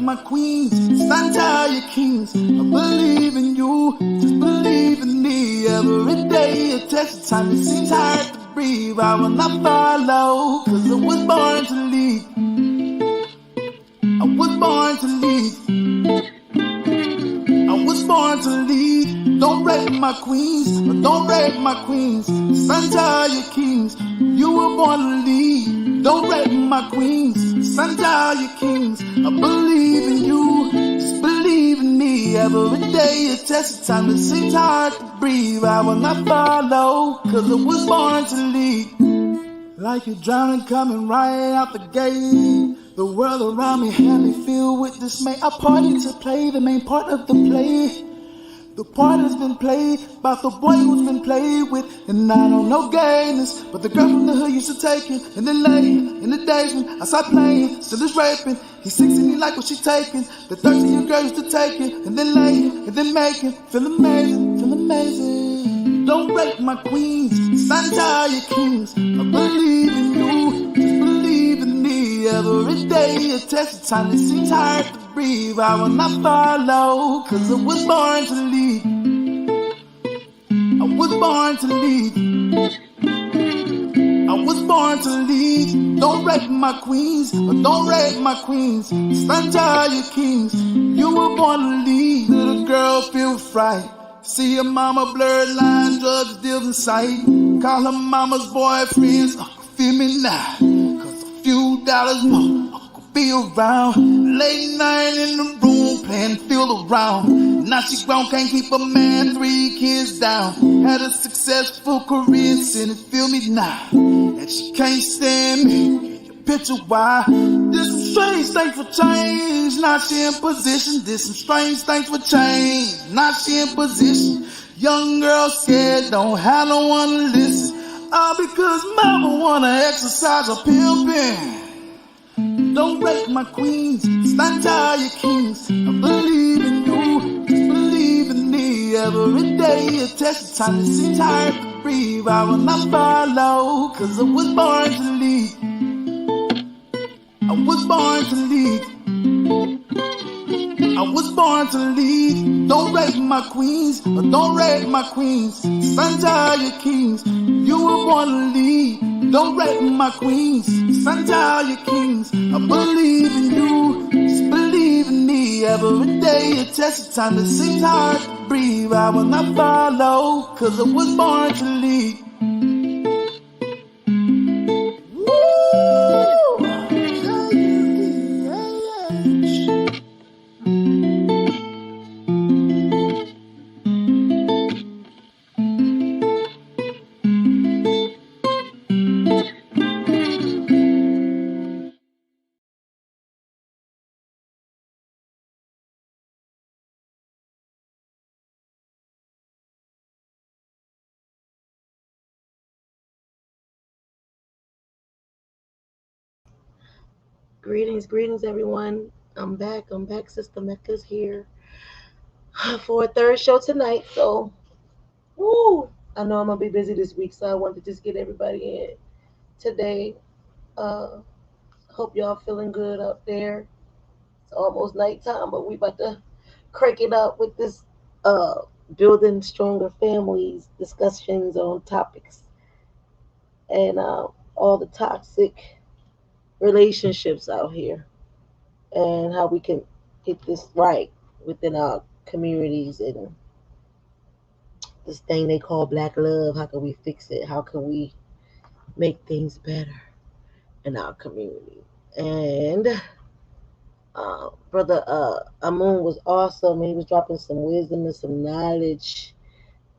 my queens, stand tall, your kings. I believe in you, just believe in me. Every day a test of time, it seems hard to breathe. I will not follow, cause I was born to lead. I was born to lead. I was born to lead. Don't rape my queens, but don't rape my queens. Stand tall, your kings. You were born to lead. Don't rape my queens. Stand tall, your kings. I believe in you. Just believe in me. Every day a test of time. It seems hard to breathe. I will not follow, cause I was born to lead. Like you're drowning, coming right out the gate. The world around me had me filled with dismay. I party to play the main part of the play. The part has been played by the boy who's been played with. And I don't know gayness, but the girl from the hood used to take it. And then later, in the days when I started playing, still is raping. He's 16, he like what she taking. The 13-year girl used to take it. And then later, and then make it. Feel amazing, feel amazing. Don't rape my queens, stand tall, your kings. I believe in you, just believe in me. Every day a test of time, it seems hard to breathe. I will not follow, cause I was born to lead. I was born to lead. I was born to lead. Don't rape my queens, but don't rape my queens. Stand tall, your kings. You were born to lead. Little girl feel fright. See your mama blurred line, drugs deals in sight. Call her mama's boyfriends, feel me now. Cause a few dollars more, I could be around. Late night in the room, playing field around. Now she grown, can't keep a man, 3 kids down. Had a successful career, since feel me now. And she can't stand me. Picture why this some strange things for change. Now she in position. This some strange things for change. Now she in position. Young girl scared, don't have no one to listen. All because mama wanna exercise her pimpin'. Don't rape my queens, stand tall, your kings. I believe in you, just believe in me. Every day a test of time, it seems hard to breathe. I will not follow, cause I was born to lead. I was born to lead. I was born to lead. Don't rape my queens, but don't rape my queens. Stand tall, your kings. You were born to lead. Don't rape my queens. Stand tall, your kings. I believe in you. Just believe in me. Every day a test of time. It seems hard to breathe. I will not follow, cause I was born to lead. Greetings, everyone. I'm back. Sister Mecca's here for a third show tonight. So, woo! I know I'm gonna be busy this week, so I wanted to just get everybody in today. Uh, Hope y'all feeling good up there. It's almost nighttime, but we about to crank it up with this uh building stronger families discussions on topics and all the toxic relationships out here, and how we can get this right within our communities and this thing they call black love. How can we fix it? How can we make things better in our community? And brother Amun was awesome. He was dropping some wisdom and some knowledge,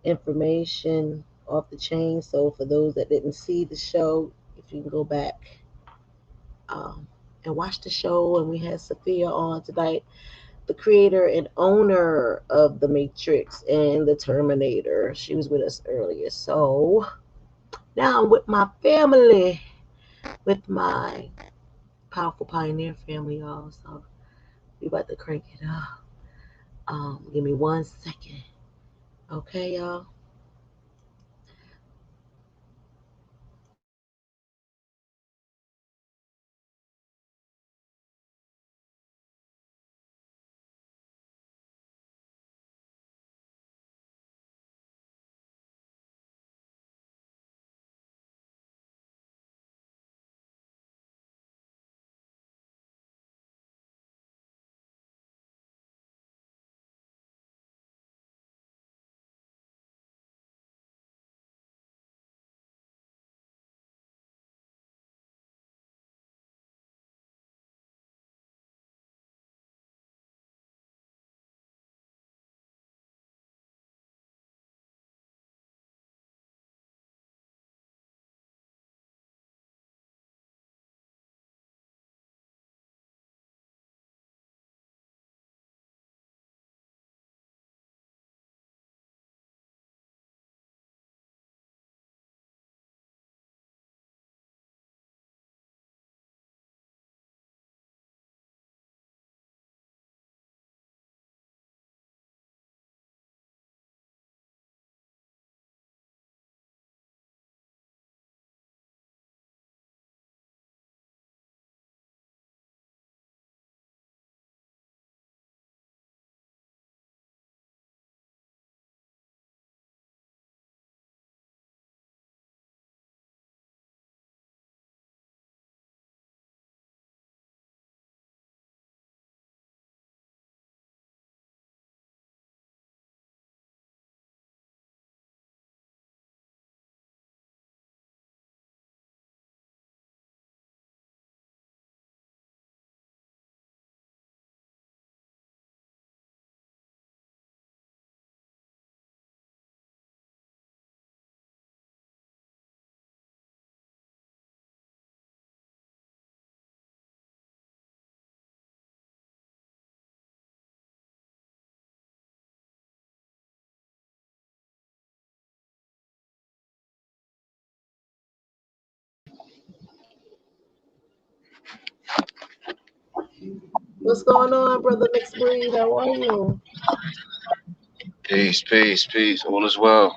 information off the chain. So for those that didn't see the show, if you can go back um, and watch the show. And we had Sophia on tonight, the creator and owner of the Matrix and the Terminator. She was with us earlier. So now I'm with my family, with my powerful pioneer family, y'all. So we about to crank it up. Give me 1 second. Okay, y'all. What's going on, brother Mixed Breed? How are you? Peace, peace, peace. All is well.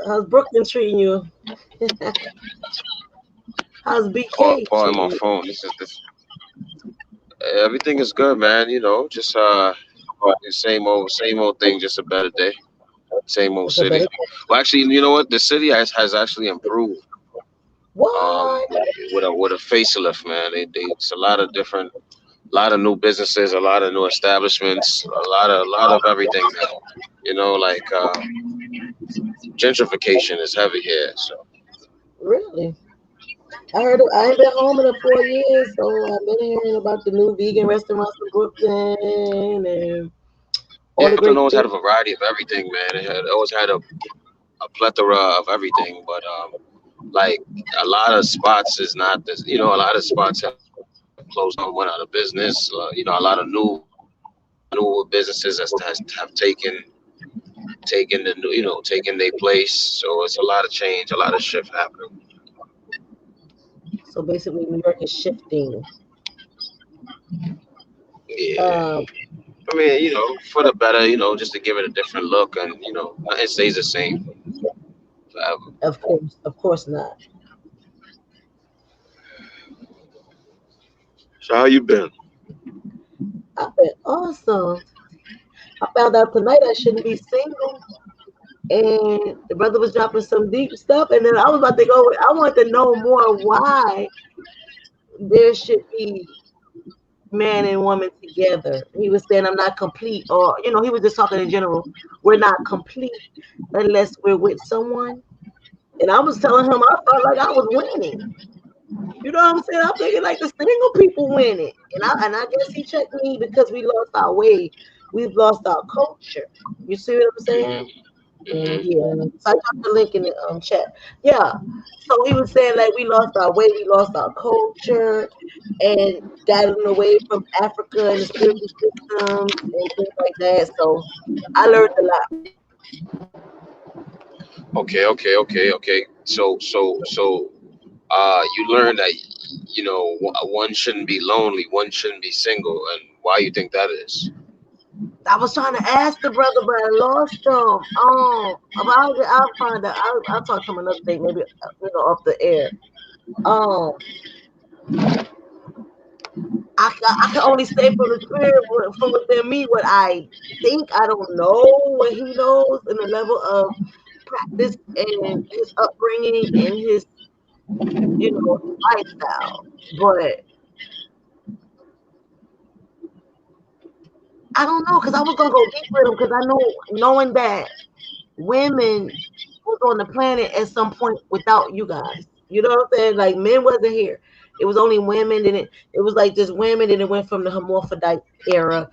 How's Brooklyn treating you? How's BK Pardon treating my you? phone. This. Everything is good, man. Just the same old thing. Just a better day. Same old It's a better city. Well, actually, you know what? The city has actually improved. Um, what? with a facelift, man. It's a lot of lot of new businesses, a lot of new establishments, a lot of everything now. Like gentrification is heavy here. So Really? I heard I ain't been home in 4 years, so I've been hearing about the new vegan restaurants in Brooklyn and all yeah, the Brooklyn great always had things. a variety of everything, man. It always had a plethora of everything, but like a lot of spots is not this. A lot of spots have closed down, went out of business. A lot of newer businesses have taken the new, taken their place. So it's a lot of change, a lot of shift happening. So basically, New York is shifting. Yeah, Um, I mean, for the better, just to give it a different look, and nothing stays the same forever. of course not. So how you been? I've been awesome. I found out tonight I shouldn't be single, and the brother was dropping some deep stuff, and then I was about to go. I want to know more why there should be man and woman together. He was saying I'm not complete, or he was just talking in general. We're not complete unless we're with someone. And I was telling him I felt like I was winning. You know what I'm saying? I'm thinking like the single people winning. And I guess he checked me because we lost our way. We've lost our culture. You see what I'm saying? Hmm. Yeah. So I dropped the link in the chat. Yeah. So he was saying like we lost our way, we lost our culture, and gotten away from Africa and the spiritual systems and things like that. So I learned a lot. Okay. You learned that one shouldn't be lonely, one shouldn't be single, and why you think that is? I was trying to ask the brother, but I lost him. But I'll find out. I'll talk to him another day, maybe off the air. Um, I can only say from the spirit, from within me, what I think. I don't know what he knows in the level of practice and his upbringing and his lifestyle. But I don't know because I was gonna go deep with him because I know knowing that women was on the planet at some point without you guys. You know what I'm saying? Like men wasn't here. It was only women. Then it was like just women. Then it went from the hermaphrodite era,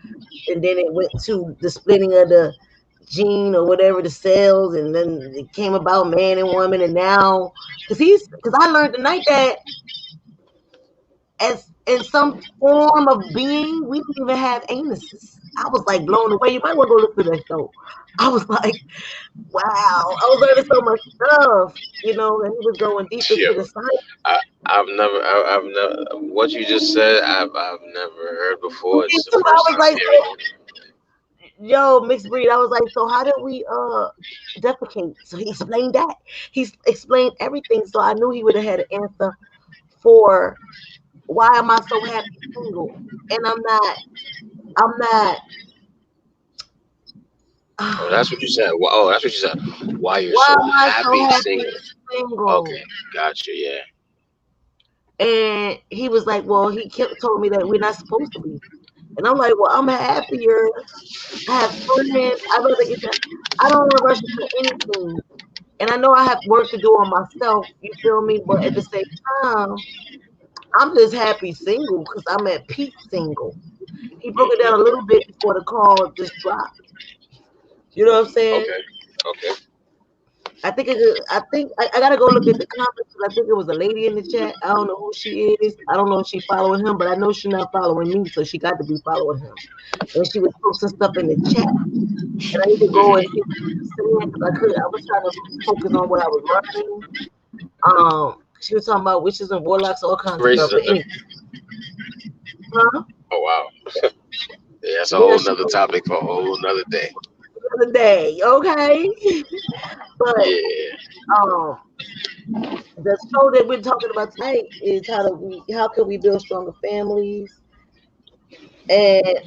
and then it went to the splitting of the gene or whatever the cells, and then it came about man and woman. And now, because I learned tonight that as in some form of being, we didn't even have anuses. I was like blown away. You might want to go look to that show. I was like, wow, I was learning so much stuff, and he was going deep into Yeah, the science. I've never. What you just said, I've never heard before. Me It's the too. I first was time like, hearing so, it. yo, mixed breed. I was like, so how did we defecate? So he explained that. He explained everything. So I knew he would have had an answer for why am I so happy single? And I'm not, I'm not, Oh, that's what you said. Oh, that's what you said. Why you're why so am I so happy happy single? single? Okay, gotcha. Yeah. And he was like, well, he kept told me that we're not supposed to be. And I'm like, well, I'm happier. I have friends. I'd rather get that. I don't want to rush into anything. And I know I have work to do on myself. You feel me? But at the same time, I'm just happy single because I'm at peace single. He broke it down a Hmm. little bit before the call just dropped. You know what I'm saying? Okay. Okay. I gotta go look at the comments because I think it was a lady in the chat. I don't know who she is. I don't know if she following him, but I know she's not following me, so she got to be following him. And she was posting stuff in the chat, and I need to go and Hmm. see what she was saying because I was trying to focus on what I was learning. She was talking about witches and warlocks, all kinds of stuff. Races But are anyway, different. Huh? Oh wow. Yeah, that's a Yeah, whole she nother topic for a whole nother day. the other day. Okay, but Yeah. um, the show that we're talking about tonight is how can we build stronger families and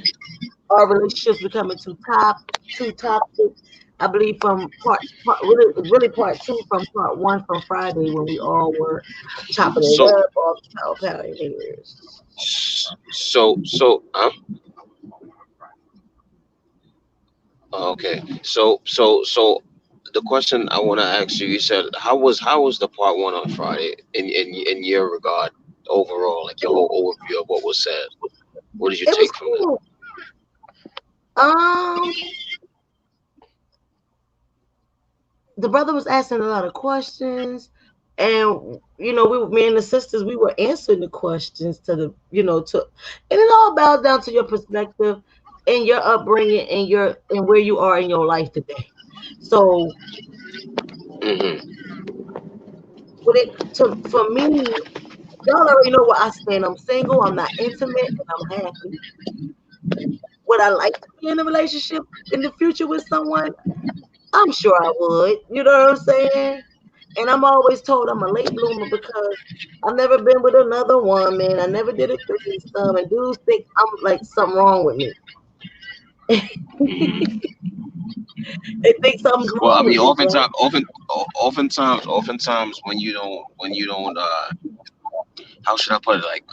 our relationships becoming too toxic. I believe from really part two from part one from Friday when we all were chopping it So up, all the child pioneers. so okay. So the question I want to ask you, you said how was the part one on Friday in your regard overall, like your whole overview of what was said? What did you It was take from it? cool. Um, the brother was asking a lot of questions, and me and the sisters, we were answering the questions to and it all boils down to your perspective and your upbringing and where you are in your life today. So, Hmm. for me, y'all already know where I stand. I'm single. I'm not intimate, and I'm happy. Would I like to be in a relationship in the future with someone? I'm sure I would. You know what I'm saying? And I'm always told I'm a late bloomer because I've never been with another woman. I never did a threesome, and dudes think I'm like something wrong with me. They think something's Well, I wrong mean, with me, right? oftentimes when you don't, how should I put it? Like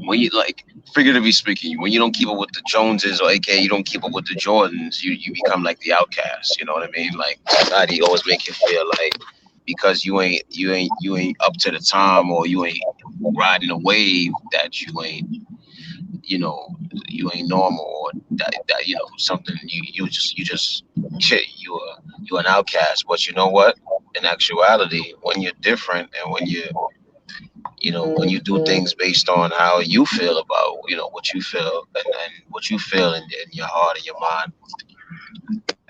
when you like figuratively speaking, when you don't keep up with the Joneses or AKA you don't keep up with the Jordans, you become like the outcast. You know what I mean? Like society always make you feel like because you ain't up to the time or you ain't riding a wave that you ain't normal or that something you just shit you're an outcast. But you know what? In actuality, when you're different and when you do Mhm. things based on how you feel about what you feel and what you feel in your heart and your mind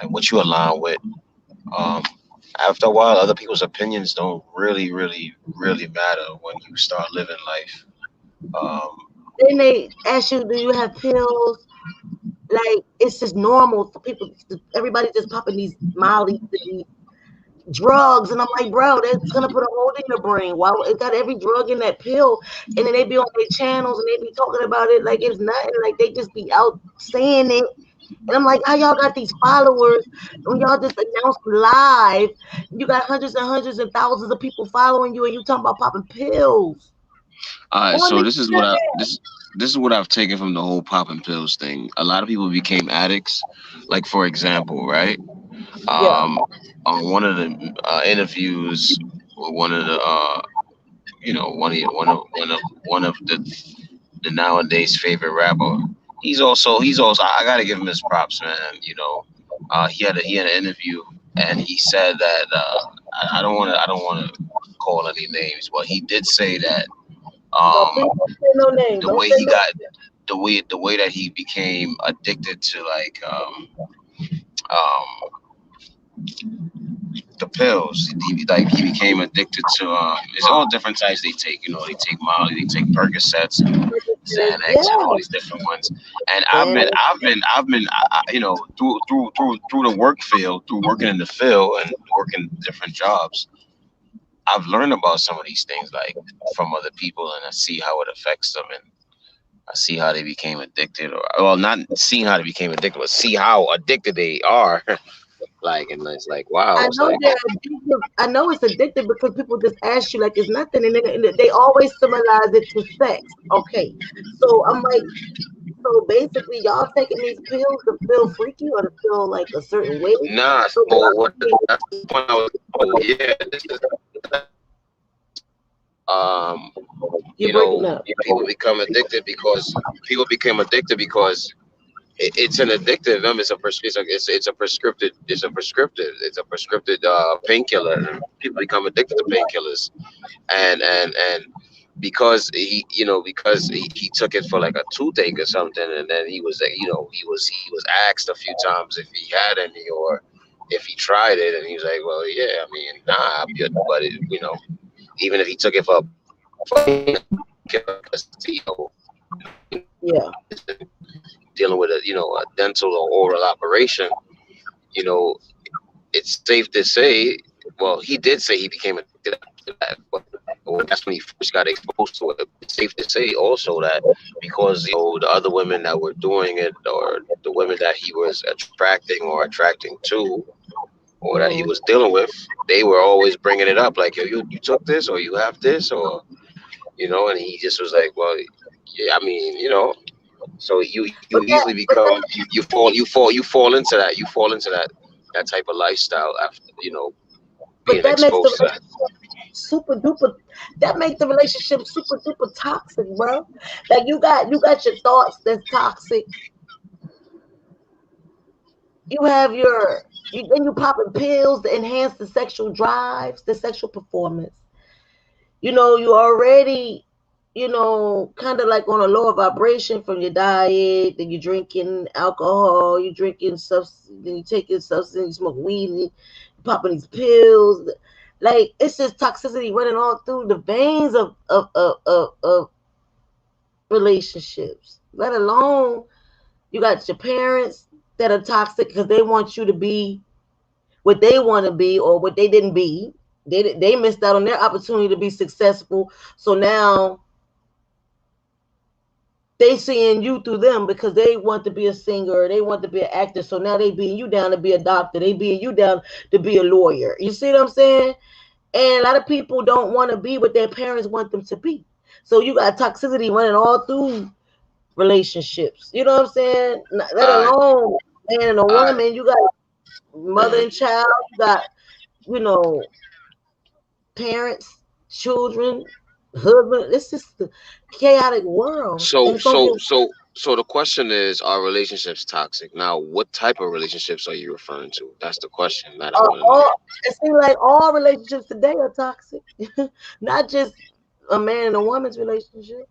and what you align with, um after a while other people's opinions don't really matter when you start living life. um Then they ask you, "Do you have pills?" Like it's just normal for people. Everybody just popping these Molly, these drugs, and I'm like, bro, that's gonna put a hole in your brain. Why it got every drug in that pill, and then they be on their channels and they be talking about it like it's nothing, like they just be out saying it. And I'm like, how y'all got these followers when y'all just announced live? You got hundreds and hundreds and thousands of people following you, and you talking about popping pills all right, on so the this is what I've taken from the whole popping pills thing. A lot of people became addicts. Like for example, right? yeah. um on one of the interviews with one of the one of the nowadays favorite rapper. He's also I gotta give him his props, man. He had an interview and he said that I don't wanna call any names, but he did say that Don't say no names. the Don't way say he no. got the way that he became addicted to like um the pills. He became addicted to it's all different types they take. They take Molly, they take Percocets and Xanax and all Yeah. these different ones. And I've And been through the work field, through working in the field and working different jobs. I've learned about some of these things like from other people, and I see how it affects them, and I see how they became addicted, or well, not seeing how they became addicted, but see how addicted they are. Like, and it's like, wow, I it's know like, they're addictive. I know it's addictive because people just ask you like it's nothing, and then they always symbolize it to sex. Okay, so I'm like, so basically, y'all taking these pills to feel freaky or to feel like a certain way. nah. So So what? basically, That's the point I was. Oh yeah, this is um. you're breaking up. People become addicted because it's an addictive. It's a prescriptive painkiller. People become addicted to painkillers, and because he took it for like a toothache or something, and then he was asked a few times if he had any or if he tried it, and he was like, well, yeah, I mean, nah, I'm good. But even if he took it for a painkiller, 'cause, Yeah. dealing with a dental or oral operation, you know, it's safe to say, well, he did say he became addicted after that, but that's when he first got exposed to it. It's safe to say also that because the other women that were doing it, or the women that he was attracting or attracting to, or that he was Hmm. dealing with, they were always bringing it up, like, yo, you took this, or you have this, or and he just was like, well, yeah, I mean, so you But easily that, but become, that, you fall into that type of lifestyle after being but that makes the exposed to that. relationship super duper. That makes the relationship super duper toxic, bro. Like you got your thoughts that's toxic. You have then you popping pills to enhance the sexual drives, the sexual performance. You already, kind of like on a lower vibration from your diet. Then you're drinking alcohol, you're drinking substance, then you taking substance, you smoke weed, and you popping these pills. Like it's just toxicity running all through the veins of relationships. Let alone you got your parents that are toxic because they want you to be what they want to be or what they didn't be. They missed out on their opportunity to be successful. So now they seeing you through them because they want to be a singer, they want to be an actor. So now they being you down to be a doctor, they being you down to be a lawyer. You see what I'm saying? And a lot of people don't want to be what their parents want them to be. So you got toxicity running all through relationships. You know what I'm saying? Let All right, alone man and a all right. woman. You got mother and child. You got you know parents, children, husband. It's just a chaotic world, So, and it's gonna get the question is, are relationships toxic? Now, what type of relationships are you referring to? That's the question that I want to know. all. It seems like all relationships today are toxic, not just a man and a woman's relationship.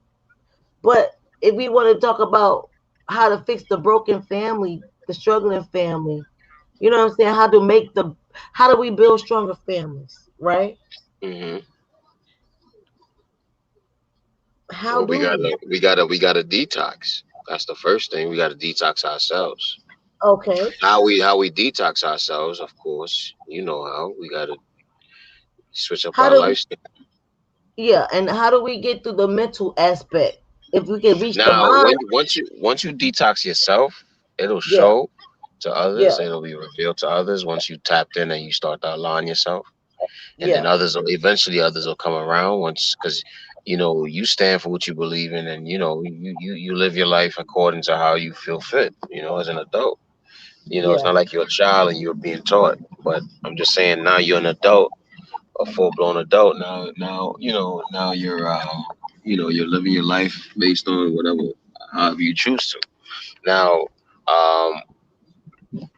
But if we want to talk about how to fix the broken family, the struggling family, you know what I'm saying? How do we build stronger families, right? Hmm. How Well, we do we? gotta, we gotta, we gotta detox. That's the first thing. We gotta detox ourselves. Okay. How we detox ourselves, of course. You know how we gotta switch up How our do we lifestyle. Yeah, and how do we get through the mental aspect? If we can reach the Now, mind, once you detox yourself, it'll yeah, show to others. yeah, It'll be revealed to others once you tapped in and you start to align yourself. And then yeah, others will come around once, because you stand for what you believe in, and you live your life according to how you feel fit, as an adult. It's yeah, not like you're a child and you're being taught, but I'm just saying, now you're an adult, a full-blown adult. Now you're living your life based on whatever, however you choose to. Now, um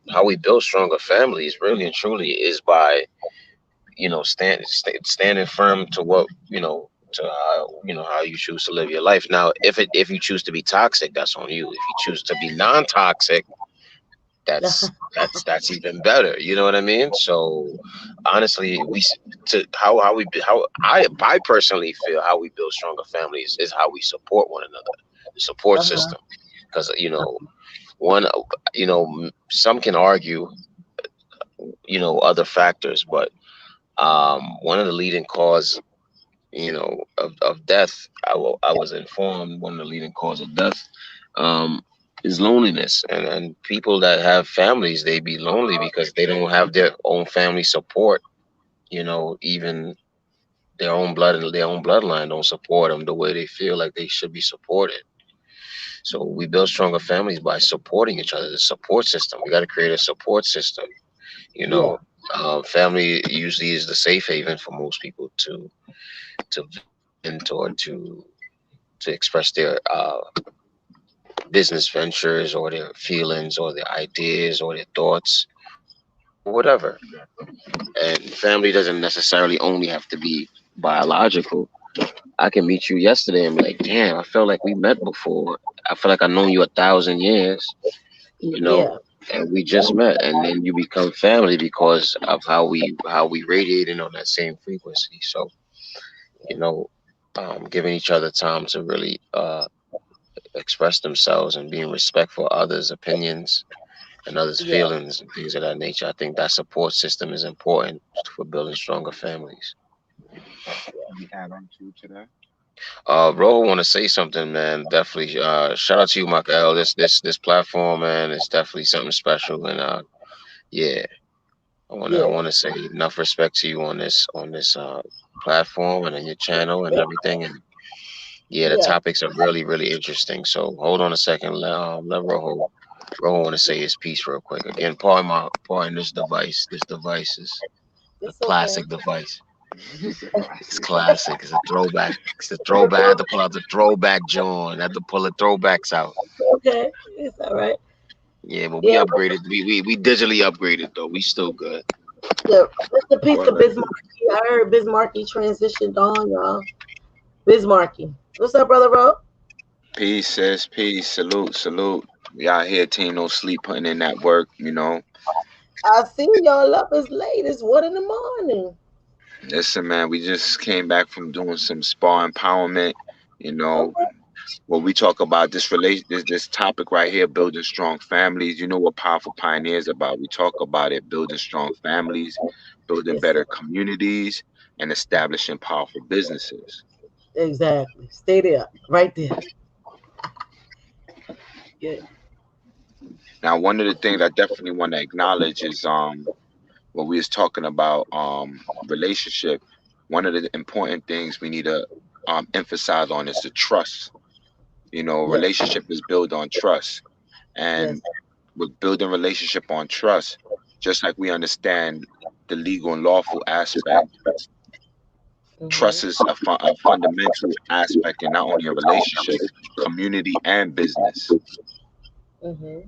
how we build stronger families, really and truly, is by standing firm to what to how you choose to live your life. Now, if you choose to be toxic, that's on you. If you choose to be non-toxic, that's even better. You know what I mean? So honestly, to how I personally feel how we build stronger families is how we support one another, the support uh-huh, system. Because one some can argue other factors, but one of the leading cause of death, I was informed one of the leading cause of death um, is loneliness, and people that have families, they be lonely because they don't have their own family support. Even their own bloodline don't support them the way they feel like they should be supported. So we build stronger families by supporting each other. The support system, we got to create a support system. you yeah, know Family usually is the safe haven for most people to vent, or to express their business ventures, or their feelings, or their ideas, or their thoughts, or whatever. And family doesn't necessarily only have to be biological. I can meet you yesterday and be like, damn, I felt like we met before. I feel like I've known you 1,000 years, you know, yeah, and we just met, and then you become family because of how we radiating on that same frequency. So, you know, giving each other time to really express themselves and being respectful of others' opinions and others' Yeah, feelings and things of that nature. I think that support system is important for building stronger families. Any add on to that? Ro, want to say something, man. Definitely. Shout out to you, Michael. This platform, man, is definitely something special. And yeah, I yeah, wanna say enough respect to you on this platform and on your channel and everything. And yeah, the yeah. topics are really interesting. So hold on a second. Let Rojo want to say his piece real quick. Again, pardon this device. This device is a It's okay. classic device. It's a It's classic. classic. It's a throwback. It's a throwback. I had to pull out the throwback joint. I had to pull the throwbacks out. Okay, it's all right. Yeah, but we Yeah, upgraded. We digitally upgraded though. We still good. yeah. Rest in peace to Word. Bismarcky. I heard Bismarcky transitioned on, y'all. Bismarcky. What's up, brother Ro? Peace, sis. Peace. Salute, salute. We out here, team. No sleep, putting in that work. You know. I see y'all up as late. It's 1 in the morning. Listen, man. We just came back from doing some spa empowerment. You know, Okay. when we talk about this topic right here, building strong families. You know what Powerful Pioneers about? We talk about it, building strong families, building Yes, sir. better communities, and establishing powerful businesses. Exactly. Stay there. Right there. Yeah. Now, one of the things I definitely want to acknowledge is what we was talking about relationship. One of the important things we need to emphasize on is the trust. You know, Yes. relationship is built on trust, Yes. and with building relationship on trust, just like we understand the legal and lawful aspect, trust Mm-hmm. is a fundamental aspect in not only a relationship, community, and business. Mm-hmm.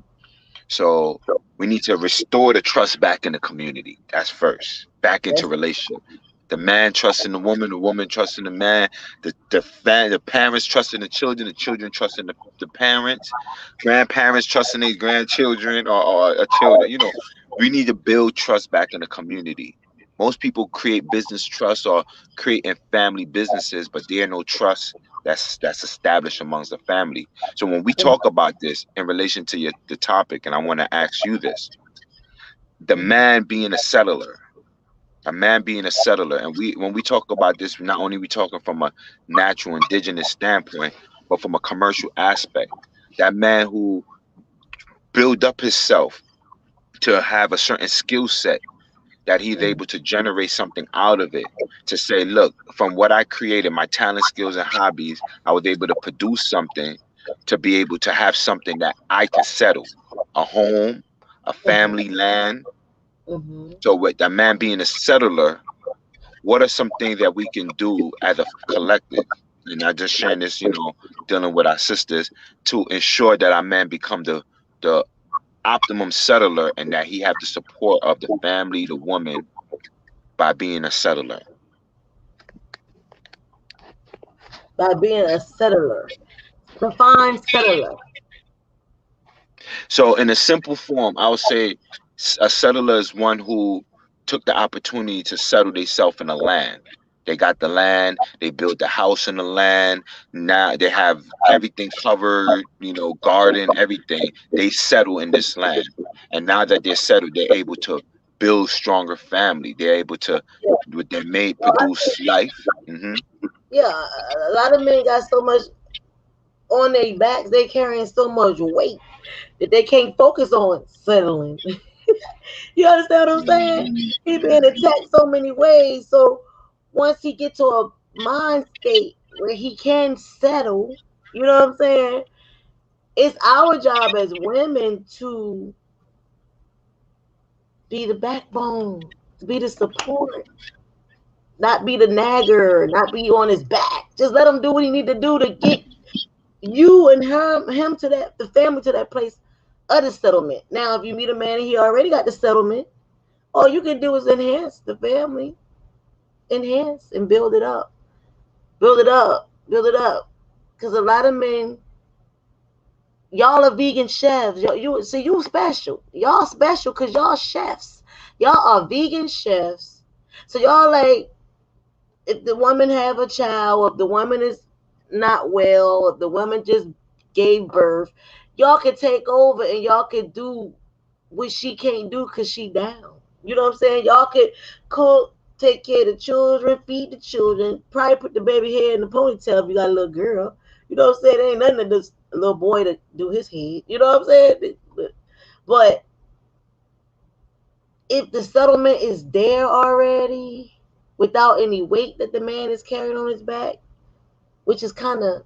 So we need to restore the trust back in the community. That's first. Back into That's relationship. The man trusting the woman trusting the man, the parents trusting the children trusting the parents, grandparents trusting their grandchildren or children. You know, we need to build trust back in the community. Most people create business trust or creating family businesses, but there are no trust that's established amongst the family. So when we talk about this in relation to the topic, and I want to ask you this, the mm-hmm. man being a man being a settler, and we when we talk about this, not only we talking from a natural indigenous standpoint, but from a commercial aspect. That man who build up himself to have a certain skill set that he's Mm-hmm. able to generate something out of it to say, look, from what I created, my talent, skills, and hobbies, I was able to produce something to be able to have something that I can settle a home, a Mm-hmm. family, land. Mm-hmm. So, with that man being a settler, what are some things that we can do as a collective? And not just sharing this, you know, dealing with our sisters to ensure that our man become the optimum settler and that he have the support of the family, the woman, by being a settler. By being a settler. Define settler. So, in a simple form, I would say a settler is one who took the opportunity to settle themselves in the land. They got the land, they built the house in the land. Now they have everything covered, you know, garden, everything. They settle in this land. And now that they're settled, they're able to build stronger family. They're able to, Yeah. with their mate, Well, produce life. yeah, a lot of men got so much on their backs, they carrying so much weight that they can't focus on settling. You understand what I'm saying? He being attacked so many ways. So once he get to a mind state where he can settle, you know what I'm saying? It's our job as women to be the backbone, to be the support, not be the nagger, not be on his back. Just let him do what he need to do to get you and him to that the family to that place of the settlement. Now, if you meet a man and he already got the settlement, all you can do is enhance the family, enhance and build it up, build it up, build it up. Because a lot of men, y'all are vegan chefs. You see, you special. Y'all special because y'all chefs. Y'all are vegan chefs. So y'all like, if the woman have a child, if the woman is not well, if the woman just gave birth, y'all can take over and y'all can do what she can't do because she down. You know what I'm saying? Y'all could cook, take care of the children, feed the children, probably put the baby hair in the ponytail if you got a little girl. You know what I'm saying? There ain't nothing to this little boy to do his head. You know what I'm saying? But if the settlement is there already without any weight that the man is carrying on his back, which is kind of,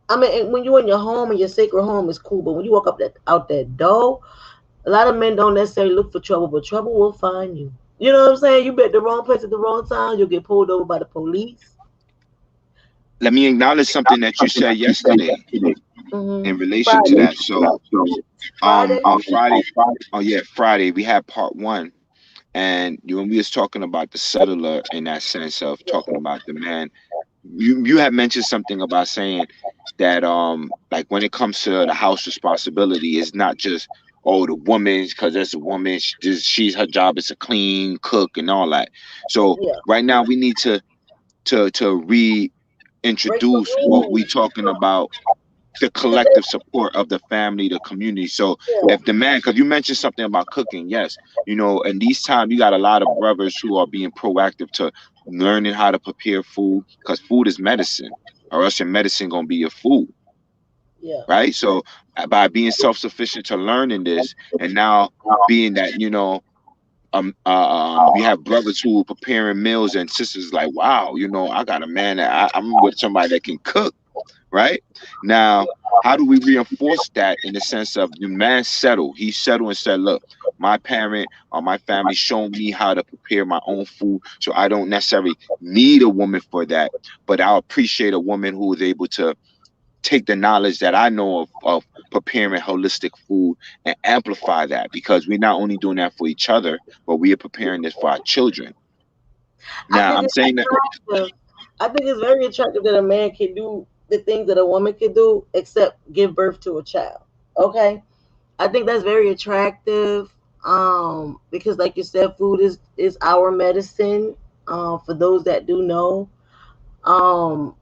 I mean, when you're in your home and your sacred home is cool, but when you walk up that out that door, a lot of men don't necessarily look for trouble, but trouble will find you. You know what I'm saying? You be at the wrong place at the wrong time, you'll get pulled over by the police. Let me acknowledge something that you said yesterday in relation to Friday. that. So, Friday? on Friday, oh yeah, Friday we had part one, and when we was talking about the settler in that sense of talking about the man, you had mentioned something about saying that like when it comes to the house responsibility, it's not just the woman's because there's a woman, she's her job is to clean, cook, and all that. So Yeah. right now we need to Break the reintroduce what we rules. talking about, the Cause collective support of the family, the community. So yeah, if the man, because you mentioned something about cooking, yes, in these times you got a lot of brothers who are being proactive to learning how to prepare food, because food is medicine, or else your medicine gonna be your food, yeah. right? So by being self-sufficient to learning this, and now being that we have brothers who are preparing meals, and sisters like, wow, I got a man that I'm with somebody that can cook, right? Now, how do we reinforce that in the sense of the man settled? He settled and said, look, my parent or my family showed me how to prepare my own food. So I don't necessarily need a woman for that, but I'll appreciate a woman who is able to take the knowledge that I know of preparing holistic food and amplify that, because we're not only doing that for each other, but we are preparing this for our children. I Now, think I'm it's saying that attractive. I think it's very attractive that a man can do the things that a woman can do, except give birth to a child. Okay, I think that's very attractive. Because like you said, food is our medicine. For those that do know, um,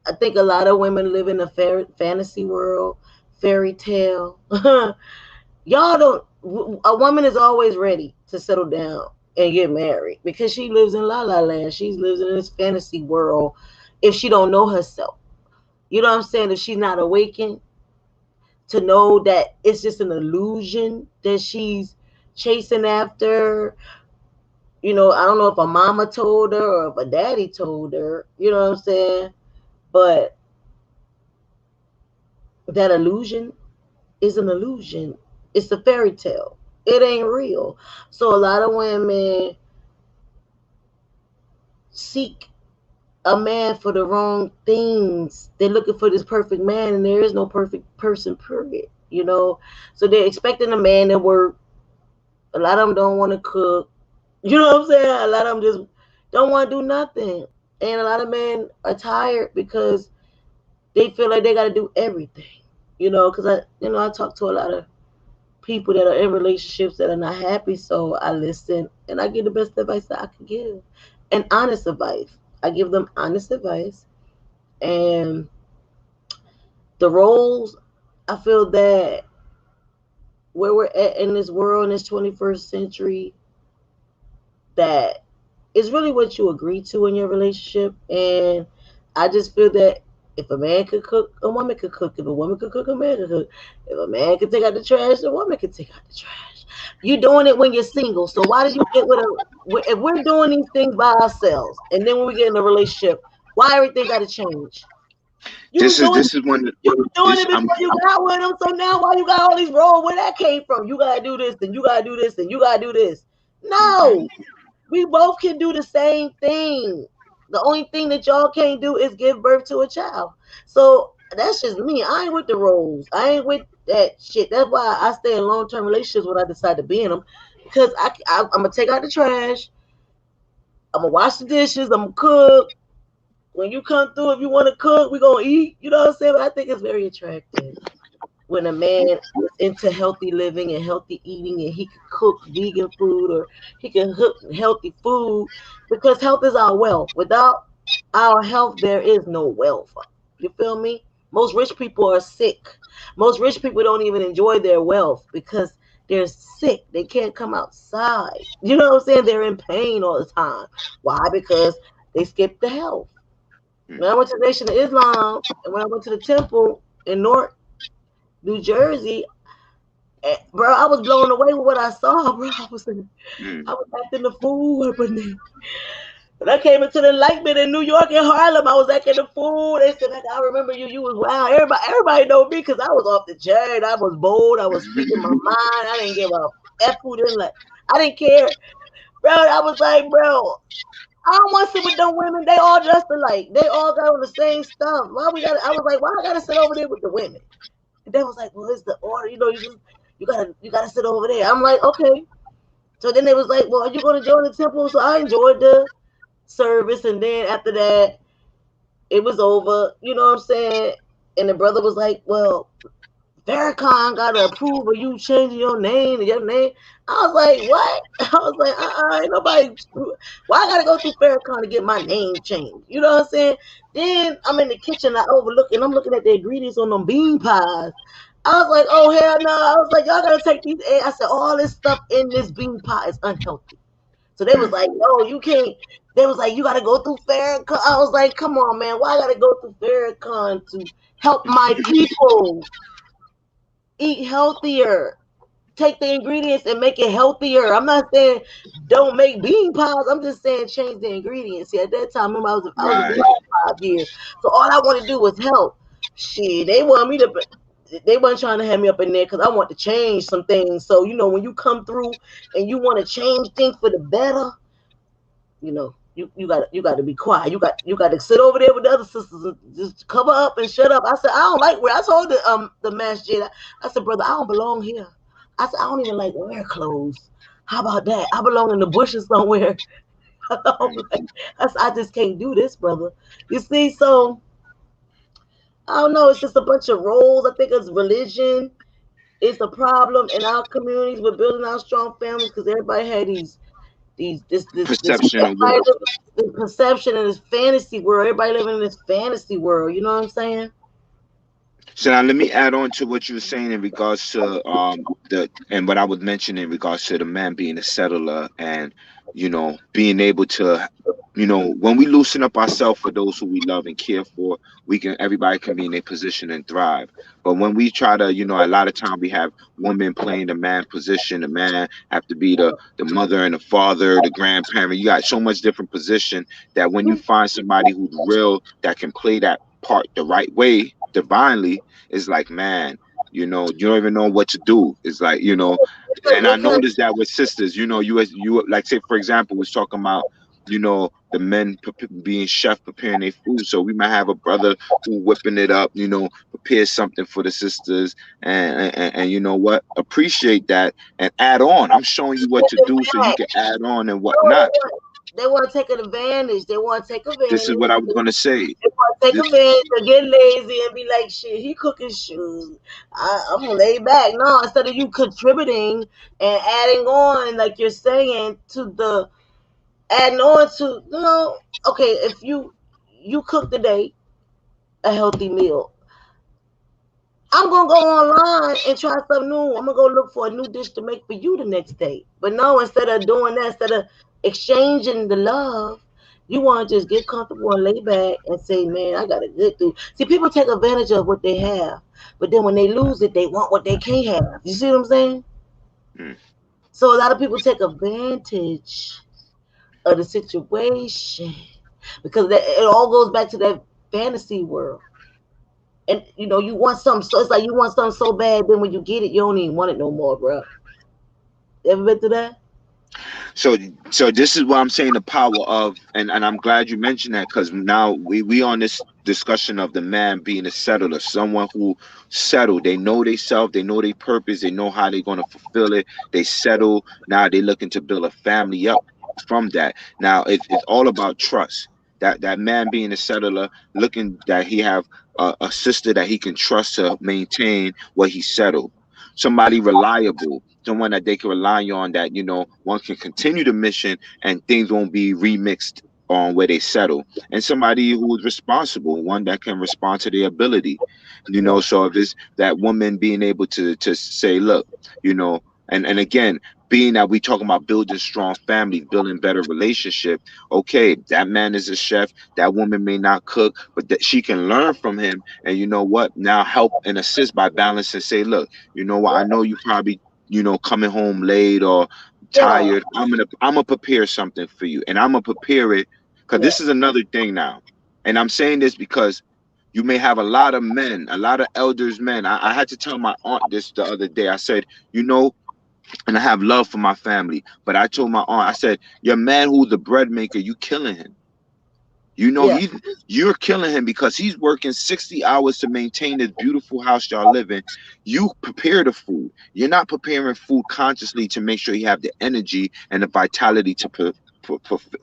I think a lot of women live in a fantasy world, fairy tale. Y'all don't. A woman is always ready to settle down and get married because she lives in la la land. She lives in this fantasy world. If she don't know herself, you know what I'm saying. If she's not awakened to know that it's just an illusion that she's chasing after. I don't know if a mama told her or if a daddy told her. You know what I'm saying. But that illusion is an illusion. It's a fairy tale. It ain't real. So a lot of women seek a man for the wrong things. They're looking for this perfect man, and there is no perfect person, period. So they're expecting a man to work. A lot of them don't want to cook. You know what I'm saying? A lot of them just don't want to do nothing. And a lot of men are tired because they feel like they got to do everything. Because I talk to a lot of people that are in relationships that are not happy. So I listen and I give the best advice that I can give, and honest advice. I give them honest advice, and the roles. I feel that where we're at in this world in this 21st century, that is really what you agree to in your relationship. And I just feel that if a man could cook, a woman could cook. If a woman could cook, a man could cook. If a man could take out the trash, a woman could take out the trash. You're doing it when you're single. So why did you get with a? If we're doing these things by ourselves, and then when we get in a relationship, why everything got to change? You was this is doing this is one you was doing this it before you got with him. So now why you got all these roles? Where that came from? You gotta do this, and you gotta do this, and you gotta do this. Mhm. No, we both can do the same thing. The only thing that y'all can't do is give birth to a child. So that's just me. I ain't with the roles. I ain't with that shit. That's why I stay in long term relationships when I decide to be in them. Because I'm gonna take out the trash. I'm gonna wash the dishes. I'm gonna cook. When you come through, if you want to cook, we gonna eat. You know what I'm saying? But I think it's very attractive when a man is into healthy living and healthy eating, and he can cook vegan food or he can cook healthy food, because health is our wealth. Without our health, there is no wealth. You feel me? Most rich people are sick. Most rich people don't even enjoy their wealth because they're sick. They can't come outside. You know what I'm saying? They're in pain all the time. Why? Because they skipped the health. When I went to the Nation of Islam and when I went to the temple in North New Jersey, bro, I was blown away with what I saw, bro. I was acting the fool, but when I came into the Enlightenment in New York and Harlem, I was acting the fool. They said, like, I remember you. You was wild. Everybody know me because I was off the chain. I was bold. I was speaking my mind. I didn't give a F who didn't like. I didn't care, bro. I was like, bro, I don't want to sit with them women. They all dressed alike. They all got on the same stuff. Why we got? I was like, why I gotta sit over there with the women? And they was like, well, it's the order. You know, you gotta sit over there. I'm like, okay. So then they was like, well, are you gonna join the temple? So I enjoyed the service, and then after that, it was over. You know what I'm saying? And the brother was like, well, Farrakhan got to approve of you changing your name and your name. I was like, what? I was like, ain't nobody. Why I gotta go through Farrakhan to get my name changed? You know what I'm saying? Then I'm in the kitchen, I overlook, and I'm looking at the ingredients on them bean pies. I was like, oh hell no! I was like, y'all gotta take these. I said, all this stuff in this bean pie is unhealthy. So they was like, no, you can't. They was like, you gotta go through Farrakhan. I was like, come on, man, why I gotta go through Farrakhan to help my people eat healthier? Take the ingredients and make it healthier. I'm not saying don't make bean pies. I'm just saying change the ingredients. See, at that time, remember I was a Right. vegan for 5 years, so all I want to do was help. Shit, they want me to. They weren't trying to have me up in there because I want to change some things. So when you come through and you want to change things for the better, you got to be quiet. You got to sit over there with the other sisters and just cover up and shut up. I said I don't like where I told the masjid. I said, brother, I don't belong here. I said I don't even like wear clothes. How about that? I belong in the bushes somewhere. I said, I just can't do this, brother. You see, so I don't know. It's just a bunch of roles. I think it's religion. It's a problem in our communities. We're building our strong families because everybody had this Perception of wealth. this perception in this fantasy world. Everybody living in this fantasy world. You know what I'm saying? So now let me add on to what you were saying in regards to the and what I would mention in regards to the man being a settler and being able to when we loosen up ourselves for those who we love and care for, everybody can be in a position and thrive. But when we try to, a lot of time we have women playing the man position. The man have to be the mother and the father, the grandparent. You got so much different position that when you find somebody who's real that can play that part the right way, divinely, it's like, man, you don't even know what to do. It's like, and I noticed that with sisters, you like, say for example, was talking about, the men being chef preparing their food. So we might have a brother who whipping it up, prepare something for the sisters, and you know what, appreciate that and add on. I'm showing you what to do so you can add on and whatnot. They want to take advantage. They want to take This is advantage. what I was gonna say. They want to take advantage and get lazy and be like, shit, he cooking shoes. I'm gonna lay back. No, instead of you contributing and adding on, like you're saying, adding on to, okay, if you cook today a healthy meal, I'm gonna go online and try something new. I'm gonna go look for a new dish to make for you the next day. But no, instead of doing that, instead of exchanging the love, you want to just get comfortable and lay back and say, "Man, I got to get through." See, people take advantage of what they have, but then when they lose it, they want what they can't have. You see what I'm saying? Mm. So a lot of people take advantage of the situation because it all goes back to that fantasy world. And you want something, so it's like you want something so bad, then when you get it, you don't even want it no more, bro. Ever been through that? So this is what I'm saying, the power of, and I'm glad you mentioned that, because now we on this discussion of the man being a settler, someone who settled. They know they self, they know their purpose, they know how they're going to fulfill it. They settle. Now they looking to build a family up from that. Now it's all about trust. That man being a settler, looking that he have a sister that he can trust to maintain what he settled. Somebody reliable, someone that they can rely on, that one can continue the mission and things won't be remixed on where they settle, and somebody who is responsible, one that can respond to their ability. Yeah. So if it's that woman being able to say, look, and again, being that we talking about building strong families, building better relationship. Okay, that man is a chef, that woman may not cook, but that she can learn from him, and you know what, now help and assist by balance and say, look, you know what, I know you probably, coming home late or Yeah. tired. I'm gonna prepare something for you, and I'm gonna prepare it because Yeah. this is another thing now. And I'm saying this because you may have a lot of men, a lot of elders men. I had to tell my aunt this the other day. I said, you know, and I have love for my family, but I told my aunt, I said, your man who's the bread maker, you killing him. Yeah. You're killing him because he's working 60 hours to maintain this beautiful house y'all live in. You prepare the food. You're not preparing food consciously to make sure you have the energy and the vitality to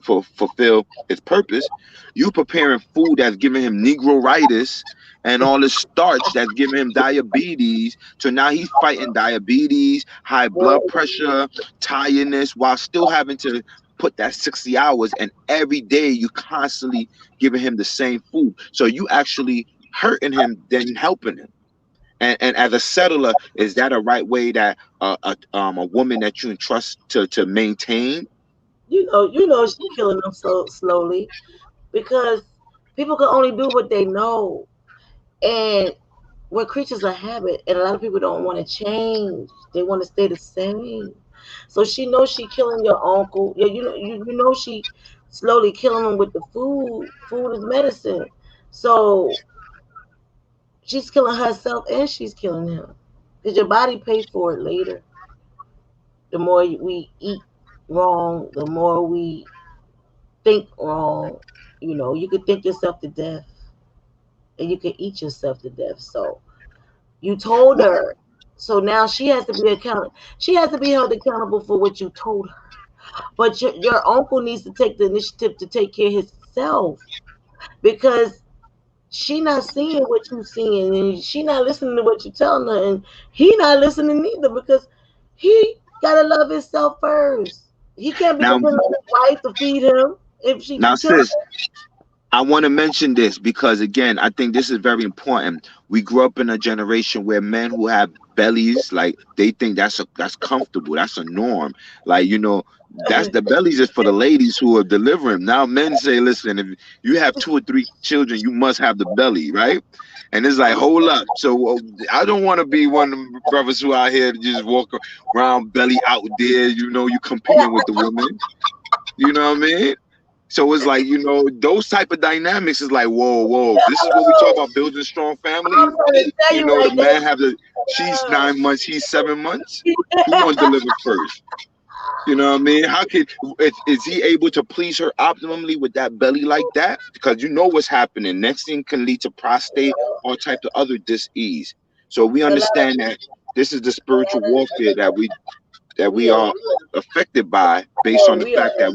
fulfill his purpose. You preparing food that's giving him negroitis and all this starch that's giving him diabetes. So now he's fighting diabetes, high blood pressure, tiredness, while still having to put that 60 hours, and every day you constantly giving him the same food. So you actually hurting him than helping him. And as a settler, is that a right way that a woman that you entrust to maintain? She's killing them so slowly because people can only do what they know, and we're creatures of habit, and a lot of people don't want to change. They want to stay the same. So she knows she killing your uncle. Yeah, you know she slowly killing him with the food. Food is medicine. So she's killing herself and she's killing him because your body pays for it later. The more we eat wrong, the more we think wrong. You could think yourself to death and you could eat yourself to death. So you told What her. So now she has to be accountable. She has to be held accountable for what you told her. But your uncle needs to take the initiative to take care of himself because she not seeing what you seeing and she not listening to what you telling her and he not listening either because he gotta love himself first. He can't be now dependent on his wife to feed him if she now keep killing sis, I want to mention this because again, I think this is very important. We grew up in a generation where men who have bellies, like they think that's comfortable, that's a norm. Like that's him. the bellies is for the ladies who are delivering. Now men say, listen, if you have 2 or 3 children, you must have the belly, right? And it's like, hold up. So I don't want to be one of the brothers who out here to just walk around belly out there. You competing with the women. You know what I mean? So it's like, those type of dynamics is like, whoa, whoa. This is what we talk about building strong I'm families. trying to tell you The like man have she's 9 months, he's 7 months. Who gonna that. deliver first? You know what I mean? How could is he able to please her optimally with that belly like that? Because you know what's happening. Next thing can lead to prostate, all types of other dis-ease. So we a lot understand that this is the a spiritual lot of warfare that we we are are affected by based on the we are fact that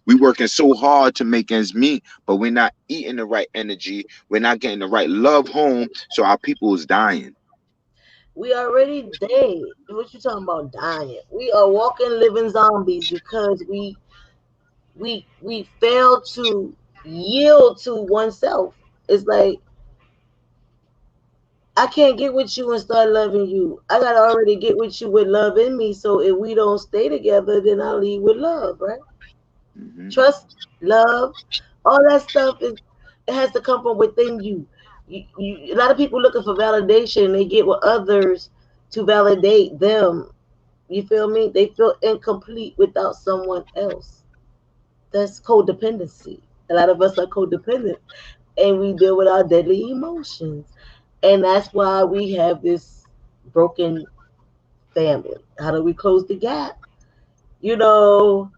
we working so hard to make ends meet, but we're not eating the right energy. We're not getting the right love home. So our people is dying. we already dead. What you talking about dying? We are walking living zombies because we fail to yield to oneself. It's like I can't get with you and start loving you. I gotta already get with you with love in me. So if we don't stay together, then I'll leave with love, right? Hmm. Trust, love, all that stuff it has to come from within you. A lot of people looking for validation. They get with others to validate them. You feel me? They feel incomplete without someone else. That's codependency. A lot of us are codependent and we deal with our deadly emotions. And that's why we have this broken family. How do we close the gap? You know,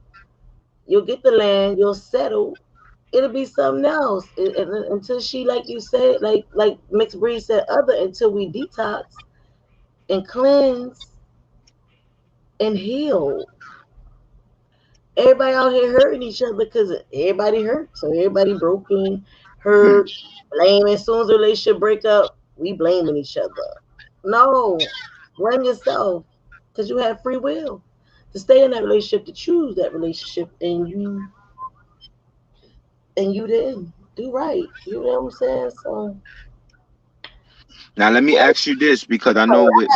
you'll get the land, you'll settle, it'll be something else. Until she, like you said, like mixed breed said, other until we detox and cleanse and heal. Everybody out here hurting each other because everybody hurt. So everybody broken, hurt, blame. As soon as the relationship break up, we blaming each other. No, blame yourself because you have free will to stay in that relationship, to choose that relationship, and you and you didn't do right. You know what I'm saying? So Now let me ask you this, because I know with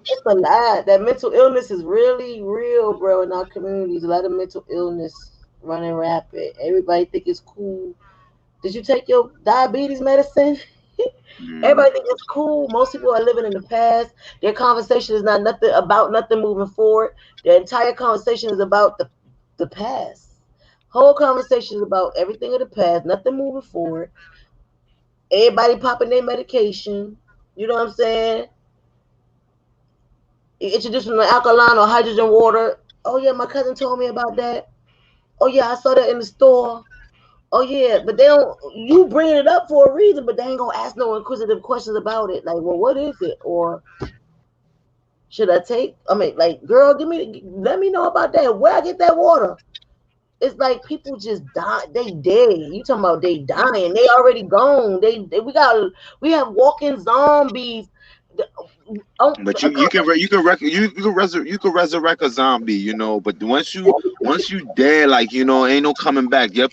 it's a lot. That mental illness is really real, bro, in our communities. A lot of mental illness running rapid. Everybody think it's cool. Did you take your diabetes medicine? mm, Everybody think it's cool. Most people are living in the past. Their conversation is not nothing about nothing moving forward. Their entire conversation is about the past. Whole conversation is about everything of the past, nothing moving forward. Everybody popping their medication. You know what I'm saying? You introduce them to alkaline or hydrogen water. Oh yeah, my cousin told me about that. Oh yeah, I saw that in the store. Oh yeah, but they don't. You bringing it up for a reason, but they ain't gonna ask no inquisitive questions about it. Like, well, what is it? Or should I take? I mean, like, girl, let me know about that. Where I get that water? It's like people just die. They dead. You talking about they dying? They already gone. We have walking zombies. Oh, but you can resurrect a zombie, but once you dead, like, ain't no coming back. Yep,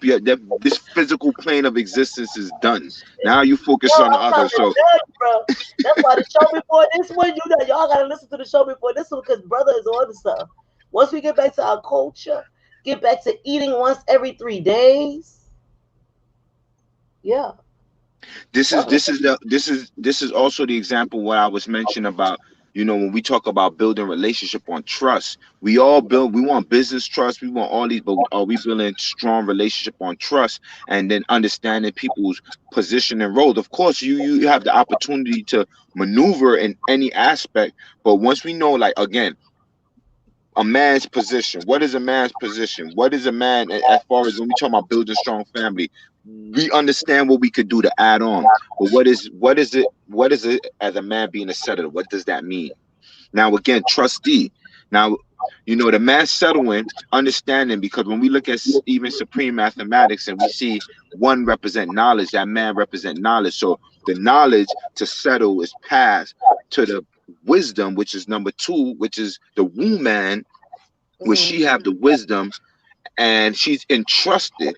this physical plane of existence is done. Now you focus bro, on the I'm other. trying to So tell you, bro. That's why the show before this one, y'all gotta listen to the show before this one because brother is on the stuff. Once we get back to our culture, get back to eating once every 3 days. Yeah. this is also the example what I was mentioning about, when we talk about building relationship on trust. We want business trust, we want all these, but are we building strong relationship on trust, and then understanding people's position and role? Of course, you have the opportunity to maneuver in any aspect, but once we know, like, again, a man's position. What is a man's position? What is a man, as far as when we talk about building strong family? We understand what we could do to add on, but what is it as a man being a settler? What does that mean? Now again, trustee. Now, the man settling, understanding, because when we look at even supreme mathematics and we see one represent knowledge, that man represent knowledge. So the knowledge to settle is passed to the wisdom, which is number two, which is the woman, where Hmm. she have the wisdom, and she's entrusted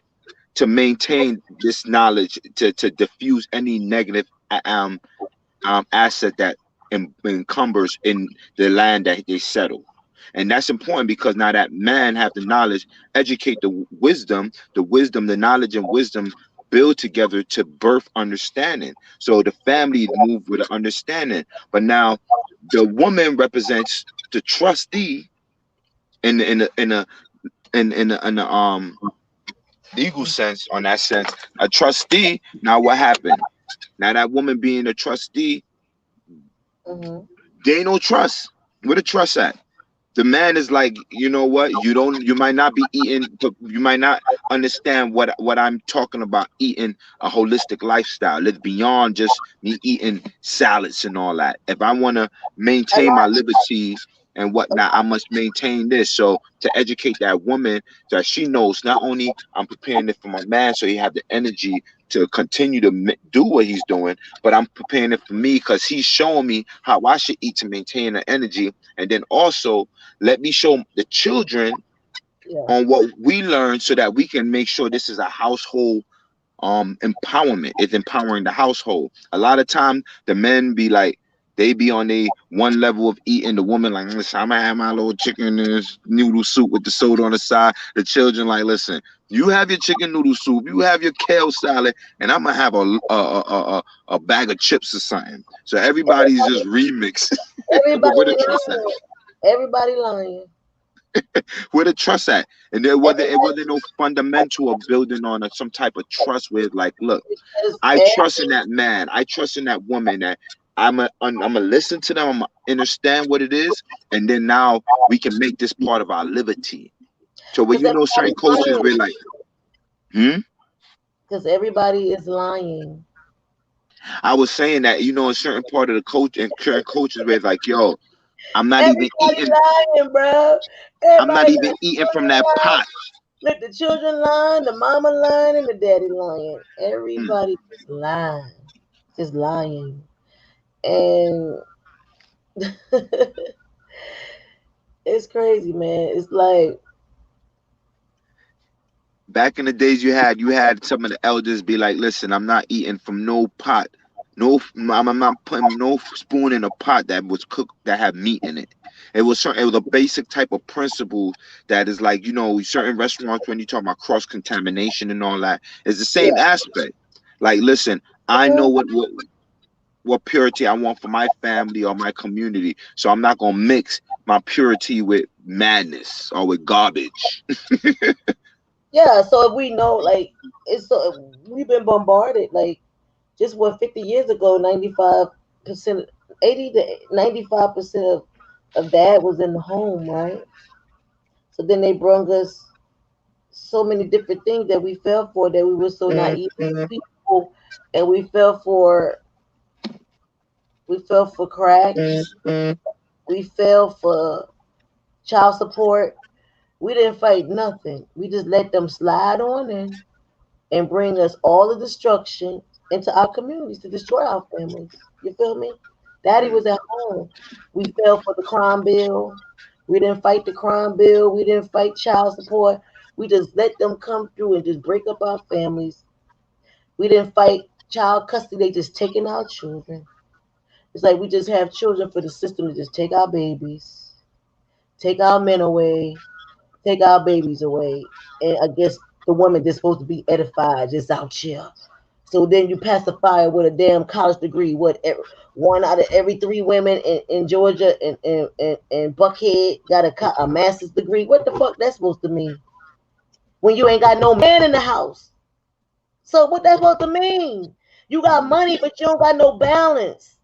to maintain this knowledge, to diffuse any negative asset that encumbers in the land that they settle. And that's important because now that man have the knowledge, educate the wisdom, the knowledge and wisdom build together to birth understanding. So the family move with an understanding. But now the woman represents the trustee in a legal sense, on that sense, a trustee. Now what happened? Now that woman being a trustee, Hmm. there ain't no trust. Where the trust at? The man is like, you know what? You might not be eating, but you might not understand what I'm talking about, eating a holistic lifestyle. It's beyond just me eating salads and all that. If I want to A maintain my lot. liberty and whatnot, I must maintain this. So to educate that woman, that she knows not only I'm preparing it for my man, so he have the energy to continue to do what he's doing, but I'm preparing it for me because he's showing me how I should eat to maintain the energy. And then also, let me show the children Yeah. on what we learned, so that we can make sure this is a household empowerment. It's empowering the household. A lot of time the men be like, they be on a one level of eating, the woman like, listen, I'm gonna have my little chicken and this noodle soup with the soda on the side. The children like, listen, you have your chicken noodle soup, you have your kale salad, and I'm gonna have a bag of chips or something. So everybody's just remixed. But where Everybody the trust at? lying. Everybody lying. Where the trust at? And there wasn't no fundamental of building on some type of trust where, like, look, Because I trust in that man, I trust in that woman, that I'm a listen to them, I'm gonna understand what it is, and then now we can make this part of our liberty. So when certain everybody's cultures lying. where, like, hmm, Because everybody is lying. I was saying that, in certain part of the culture, in certain cultures where it's like, yo, I'm not even Everybody eating, lying, bro. I'm not Everybody even lying. eating from that pot. Look, the children lying, the mama lying, and the daddy lying. Mm. Everybody is lying. Just lying. And it's crazy, man. It's like back in the days, you had some of the elders be like, "Listen, I'm not eating from no pot, I'm not putting no spoon in a pot that was cooked that had meat in it." It was a basic type of principle that is like, certain restaurants, when you talk about cross contamination and all that, it's the same Yeah. aspect. Like, listen, I know what purity I want for my family or my community, so I'm not gonna mix my purity with madness or with garbage. Yeah, so if we know, like, it's so we've been bombarded, like, just what 50 years ago, 95%, 80 to 95% of that was in the home, right? So then they brung us so many different things that we fell for, that we were so naive people, and we fell for crack, we fell for child support. We didn't fight nothing. We just let them slide on in and bring us all the destruction into our communities to destroy our families. You feel me? Daddy was at home. We fell for the crime bill. We didn't fight the crime bill. We didn't fight child support. We just let them come through and just break up our families. We didn't fight child custody. They just taking our children. It's like we just have children for the system to just take our babies, take our men away, take our babies away. And I guess the woman that's supposed to be edified just out here. So then you pacify her with a damn college degree. One out of every three women in Georgia and Buckhead got a master's degree. What the fuck that's supposed to mean? When you ain't got no man in the house. So what that's supposed to mean? You got money, but you don't got no balance.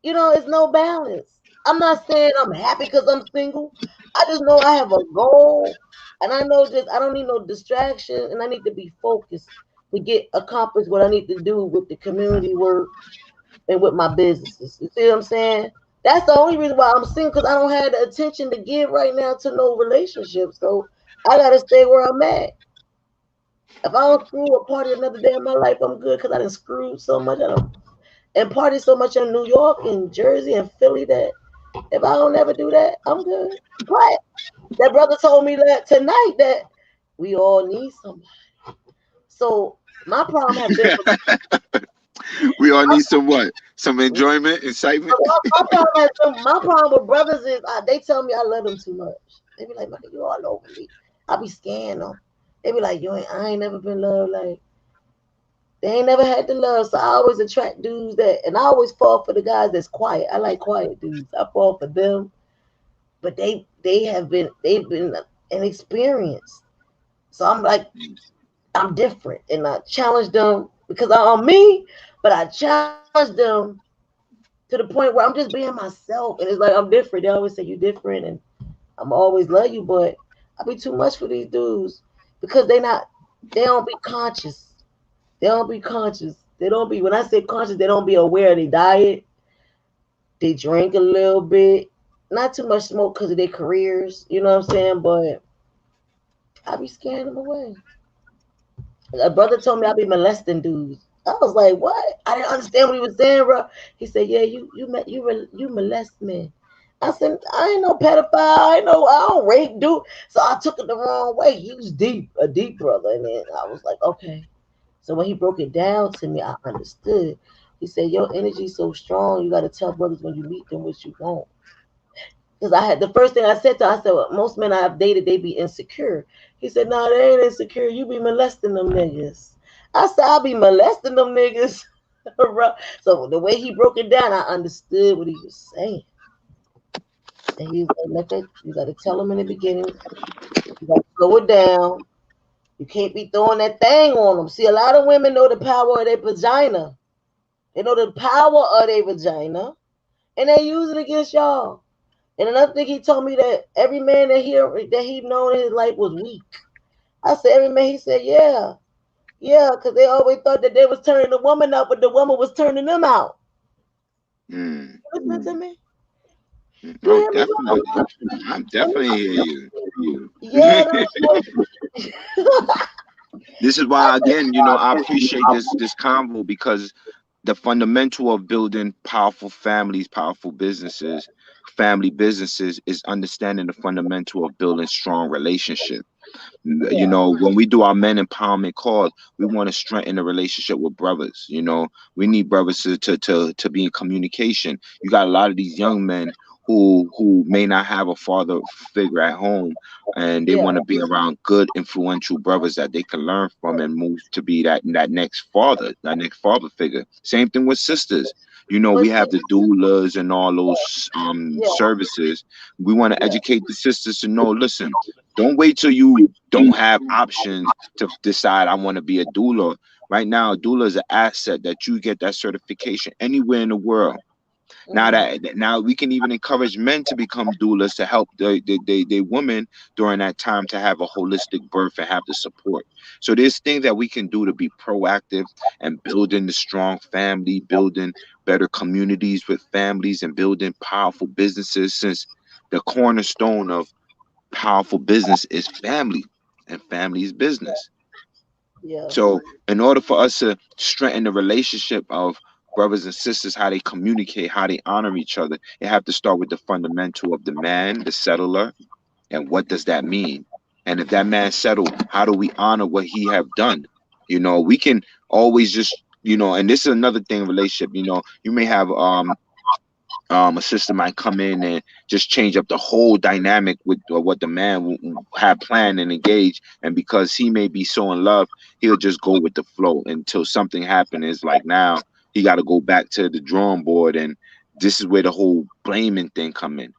It's no balance. I'm not saying I'm happy because I'm single. I just know I have a goal, and I know just I don't need no distraction, and I need to be focused to get accomplished what I need to do with the community work and with my businesses. You see what I'm saying? That's the only reason why I'm single, because I don't have the attention to give right now to no relationship. So I gotta stay where I'm at. If I don't screw a party another day in my life, I'm good, because I done screwed so much. I don't and party so much in New York and Jersey and Philly that if I don't ever do that, I'm good. But that brother told me that tonight that we all need somebody. So my problem have been We all need some what? Some enjoyment, excitement. my problem with brothers is they tell me I love them too much. They be like, "Man, you all over me." I be scaring them. They be like, I ain't never been loved like they ain't never had the love. So I always attract dudes and I always fall for the guys that's quiet. I like quiet dudes. I fall for them, but they've been inexperienced. So I'm like, I'm different, and I challenge them because I'm me, but I challenge them to the point where I'm just being myself, and it's like I'm different. They always say you different, and I'm always love you, but I be too much for these dudes because they don't be conscious. They don't be conscious. They don't be when I say conscious, they don't be aware of their diet. They drink a little bit, not too much smoke because of their careers. You know what I'm saying? But I be scaring them away. A brother told me I be molesting dudes. I was like, what? I didn't understand what he was saying, bro. He said, yeah, you molest men. I said, I ain't no pedophile. I don't rape dude. So I took it the wrong way. He was a deep brother. And then I was like, okay. So when he broke it down to me, I understood. He said, your energy's so strong, you got to tell brothers when you meet them what you want. Because the first thing I said to him, I said, well, most men I've dated, they be insecure. He said, no, they ain't insecure. You be molesting them niggas. I said, I be molesting them niggas. So the way he broke it down, I understood what he was saying. And he was like, look, you got to tell them in the beginning. You got to slow it down. You can't be throwing that thing on them. See, a lot of women know the power of their vagina. They know the power of their vagina, and they use it against y'all. And another thing, he told me that every man that he known in his life was weak. I said, every man. He said, yeah, yeah, because they always thought that they was turning the woman out, but the woman was turning them out. Mm. You listen to me? You Oh, hear me? definitely. I'm definitely hear Yeah, you. This is why, again, I appreciate this convo, because the fundamental of building powerful families, powerful businesses, family businesses, is understanding the fundamental of building strong relationships. You know, when we do our men empowerment calls, we want to strengthen the relationship with brothers. You know, we need brothers to be in communication. You got a lot of these young men who may not have a father figure at home, and they Yeah. want to be around good influential brothers that they can learn from and move to be that next father, that next father figure. Same thing with sisters. You know, But we see, have the doulas and all those yeah, services. We want to yeah, educate the sisters to know, listen, don't wait till you don't have options to decide I want to be a doula. Right now, a doula is an asset that you get that certification anywhere in the world. hmm, Now we can even encourage men to become doulas to help the women during that time to have a holistic birth and have the support. So there's things that we can do to be proactive and building the strong family, building better communities with families, and building powerful businesses, since the cornerstone of powerful business is family, and family is business. yeah, So, in order for us to strengthen the relationship of brothers and sisters, how they communicate, how they honor each other, it have to start with the fundamental of the man, the settler, and what does that mean? And if that man settled, how do we honor what he have done? You know, we can always just, you know, and this is another thing in relationship. You know, you may have a sister might come in and just change up the whole dynamic with what the man had planned and engaged, and because he may be so in love, he'll just go with the flow until something happens. It's like now he got to go back to the drawing board, and this is where the whole blaming thing come in.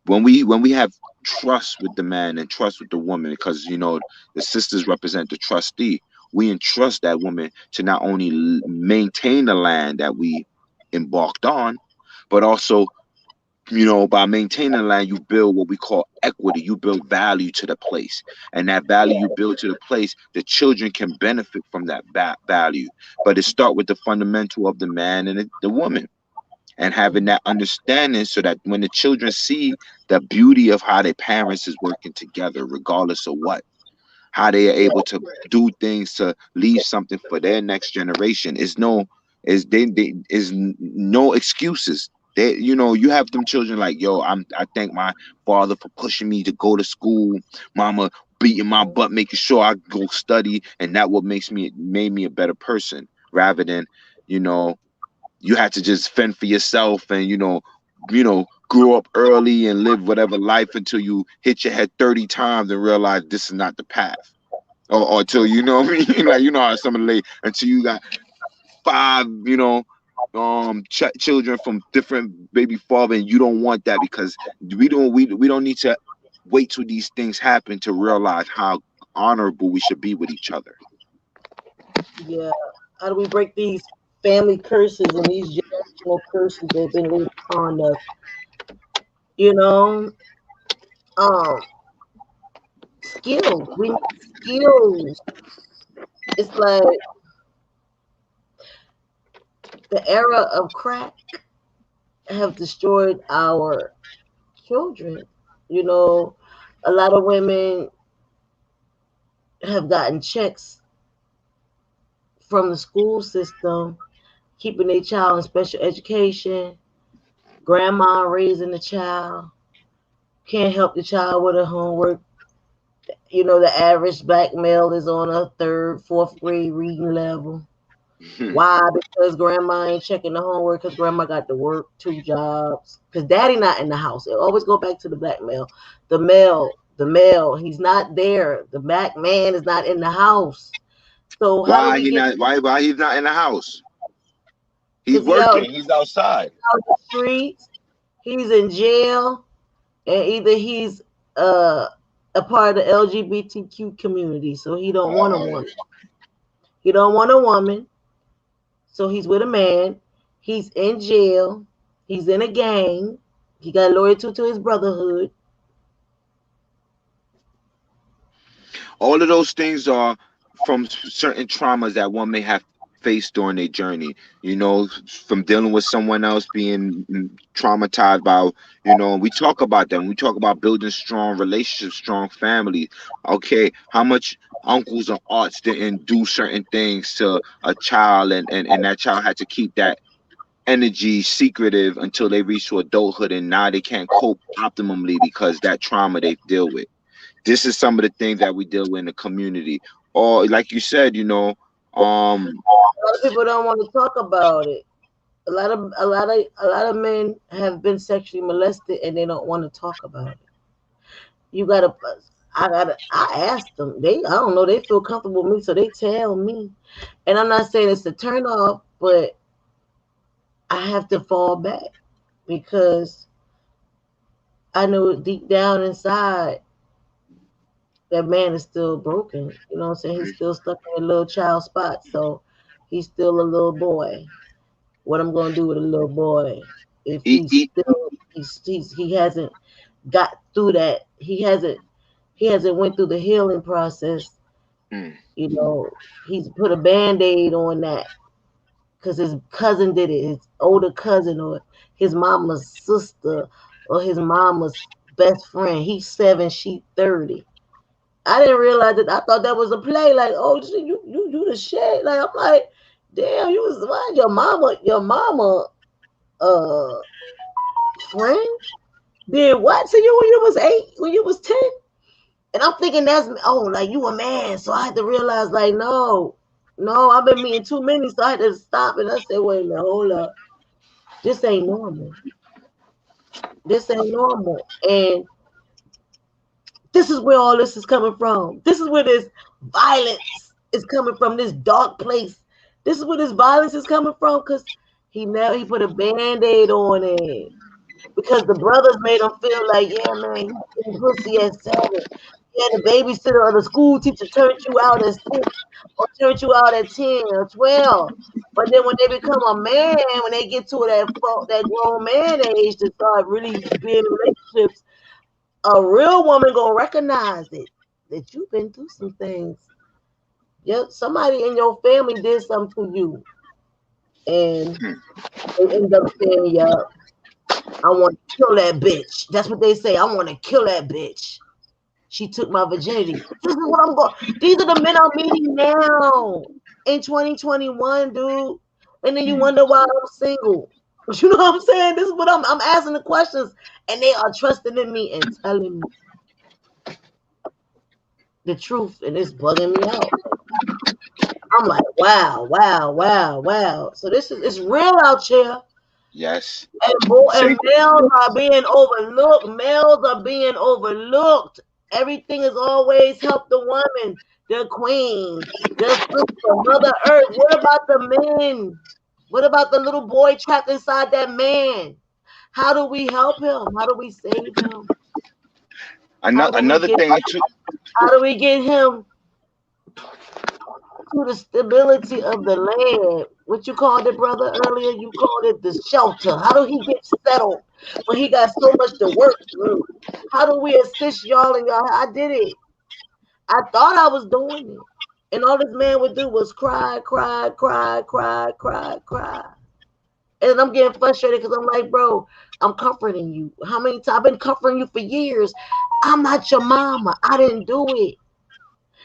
When we have trust with the man and trust with the woman, because you know the sisters represent the trustee, we entrust that woman to not only maintain the land that we embarked on, but also, you know, by maintaining the land, you build what we call equity. You build value to the place, and that yeah, value you build to the place, the children can benefit from that value. But it start with the fundamental of the man and the woman, and having mhm, that understanding, so that when the children see the beauty of how their parents is working together, regardless of what, how they are yeah, able to do things to leave something for their next generation. Is no excuses. They, you know, you have them children like, yo, I thank my father for pushing me to go to school, mama beating my mhm, butt, making sure I go study, and that what made me a better person, rather than, you know, you had to just fend for yourself, and grow up early and live whatever life until you hit your head 30 times and realize this is not the path, or until, you know what I mean, like, you know how some of the late, until you got five, children from different baby father, and you don't want that, because we don't need to wait till these things happen to realize how honorable we should be with each other. yeah. How do we break these family curses and these generational curses that have been laid upon us? You know, um, skills. We need skills. It's like the era of crack have destroyed our children. You know, a lot of women have gotten checks from the school system, keeping their child in special education, grandma raising the child, can't help the child with her homework. You know, the average black male is on a third, fourth grade reading level. Why? Because grandma ain't checking the homework because grandma got to work 2 jobs. Because daddy not in the house. It always go back to the black male. The male, he's not there. The black man is not in the house. So how do Why we he get, not? Why he's not in the house? He's because he out working. He's outside. on the streets, he's in jail, and either he's uh, a part of the LGBTQ community, so he don't want a Oh, woman. He don't want a woman, so he's with a man. He's in jail. He's in a gang. He got loyalty to his brotherhood. all of those things are from certain traumas that one may have faced during their journey. You know, from dealing with someone else being traumatized by. You know, we talk about that. We talk about building strong relationships, strong families. Okay, how much uncles and aunts didn't do certain things to a child, and that child had to keep that energy secretive until they reach to adulthood, and now they can't cope optimally because that trauma they deal with. this is some of the things that we deal with in the community. Or like you said, um, A lot of people don't want to talk about it. A lot of men have been sexually molested and they don't want to talk about it. You gotta, I asked them. I don't know. They feel comfortable with me, so they tell me. And I'm not saying it's a turn off, but I have to fall back because I know deep down inside that man is still broken. You know what I'm saying? He's still stuck in a little child spot. So he's still a little boy. What I'm gonna do with a little boy if eat, eat. he hasn't got through that. He hasn't went through the healing process. Mm, You know, he's put a band-aid on that because his cousin did it, his older cousin or his mama's sister or his mama's best friend. He's 7, she 30. I didn't realize that. I thought that was a play. Like, oh, you the shit. Like, I'm like, damn, you was why your mama uh friend did what to you when you was 8, when you was 10? And I'm thinking like you a man. So I had to realize, like, no, I've been meeting too many, so I had to stop and I said, wait a minute, hold up. This ain't normal. This ain't normal. And this is where all this is coming from. This is where this violence is coming from, this dark place. This is where this violence is coming from because he put a band-aid on it. Because the brothers made him feel like, yeah, man, you been pussy at 7. Yeah, the babysitter or the school teacher turned you out at 6 or turned you out at 10 or 12. But then when they become a man, when they get to that grown man age to start really being in relationships, a real woman gonna recognize it that you've been through some things. Yeah, somebody in your family did something to you, and they end up saying, "Yeah, I want to kill that bitch." That's what they say. I want to kill that bitch. She took my virginity. This is what I'm going. These are the men I'm meeting now in 2021, dude. And then you wonder why I'm single. You know what I'm saying? This is what I'm asking the questions, and they are trusting in me and telling me the truth, and it's bugging me out. I'm like, wow, wow, wow, wow. So this is it's real out here. yes. And Say, males are being overlooked. Males are being overlooked. Everything is always help the woman, the queen, the sister, Mother Earth. What about the men? What about the little boy trapped inside that man? How do we help him? How do we save him? How do we another get thing too. how do we get him to the stability of the land? What you called it, brother, earlier? You called it the shelter. How do he get settled when he got so much to work through? How do we assist y'all and y'all? I did it. I thought I was doing it. And all this man would do was cry, cry, cry, cry, cry, cry. And I'm getting frustrated because I'm like, bro, I'm comforting you. How many times? I've been comforting you for years. I'm not your mama. I didn't do it.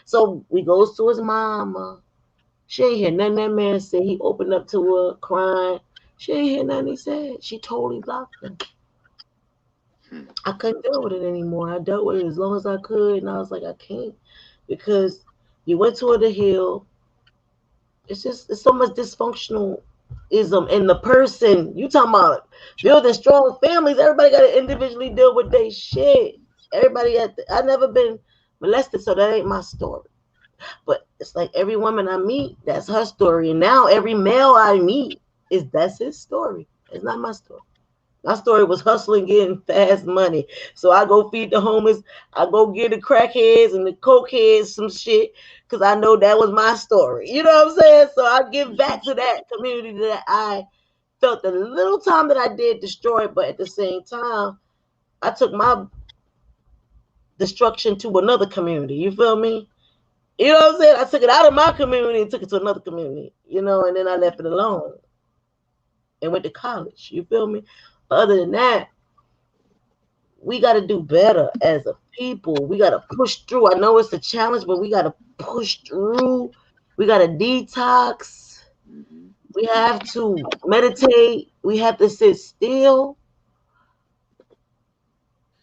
So we goes to his mama. She ain't hear nothing that man said. He opened up to her crying. She ain't hear nothing he said. She totally blocked him. I couldn't deal with it anymore. I dealt with it as long as I could, and I was like, I can't because you went to her to heal. It's so much dysfunctionalism in the person. You talking about building strong families? Everybody got to individually deal with their shit. I never been molested, so that ain't my story. But it's like every woman I meet, that's her story. And now every male I meet that's his story. It's not my story. My story was hustling, getting fast money. So I go feed the homeless. I go give the crackheads and the cokeheads some shit because I know that was my story. You know what I'm saying? So I give back to that community that I felt the little time that I did destroy it, but at the same time, I took my destruction to another community. You feel me? You know what I'm saying? I took it out of my community and took it to another community, and then I left it alone and went to college. You feel me? But other than that, we got to do better as a people. We got to push through. I know it's a challenge, but we got to push through. We got to detox. We have to meditate. We have to sit still.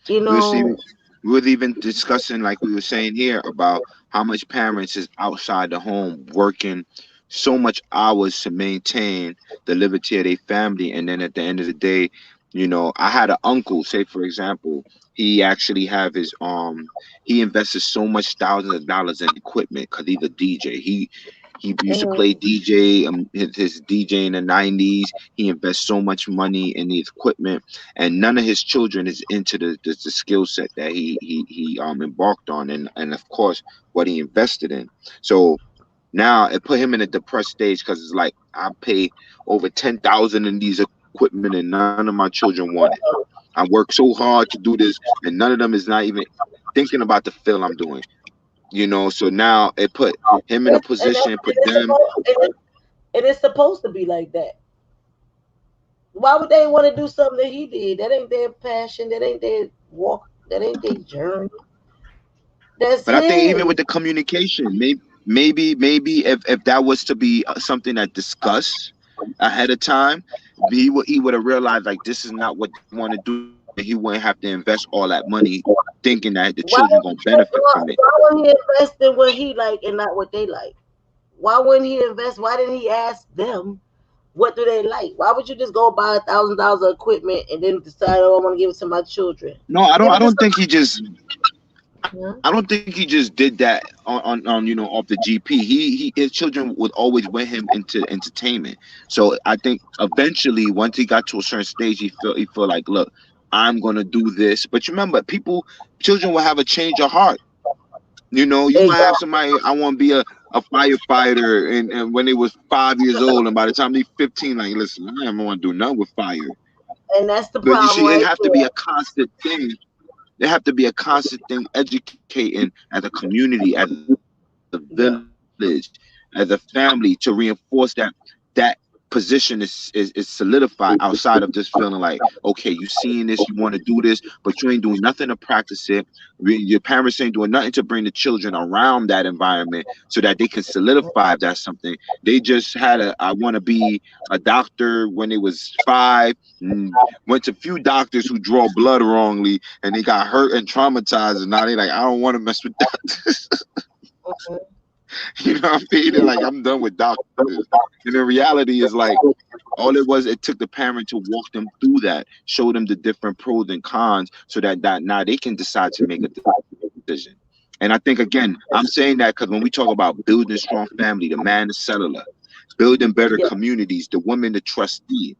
You You see, know, We were even discussing, like we were saying here, about how much parents is outside the home working so much hours to maintain the liberty of their family, and then at the end of the day, I had an uncle. Say for example, he actually have his he invested so much thousands of dollars in equipment because he's a DJ. He used to Mhm. play DJ, his DJ in the 90s. He invests so much money in the equipment, and none of his children is into the skill set that he embarked on, and of course what he invested in. So now it put him in a depressed stage because it's like I pay over 10,000 in these equipment and none of my children want it. I work so hard to do this, and none of them is not even thinking about the field I'm doing. So now it put him in a position, put them. And it's supposed to be like that. Why would they want to do something that he did? That ain't their passion. That ain't their walk. That ain't their journey. That's But I think even his. with the communication, maybe if that was to be something that discussed ahead of time, he would have realized like this is not what they want to do, and he wouldn't have to invest all that money thinking that the Why children would gonna benefit from it. why would he invest in what he like and not what they like? Why wouldn't he invest? Why didn't he ask them what do they like? Why would you just go buy $1,000 of equipment and then decide, oh, I want to give it to my children? No, I don't. Give I it to don't think he just. some. I don't think he just did that on off the GP. His children would always with him into entertainment. So I think eventually once he got to a certain stage, he felt like, look, I'm gonna do this. But you remember, children will have a change of heart. You might have Exactly. somebody I want to be a firefighter, and when they was 5 years old, and by the time they 15, like, listen, I don't want to do nothing with fire. And that's the But you problem see, it right have to be a there. constant thing. There have to be a constant thing educating as a community, as a village, as a Yeah. family to reinforce that position is solidified outside of just feeling like, okay, you seeing this, you want to do this, but you ain't doing nothing to practice it. Your parents ain't doing nothing to bring the children around that environment so that they can solidify if that's something. They just had I want to be a doctor when they was 5. Went to few doctors who draw blood wrongly, and they got hurt and traumatized, and now they like, I don't want to mess with doctors. Mhm. You know what I mean? They're like, I'm done with doctors. And the reality is like, all it took the parent to walk them through that, show them the different pros and cons, so that now they can decide to make a decision. And I think again, I'm saying that because when we talk about building strong family, the man is cellular, building better Yeah. communities, the woman the trustee,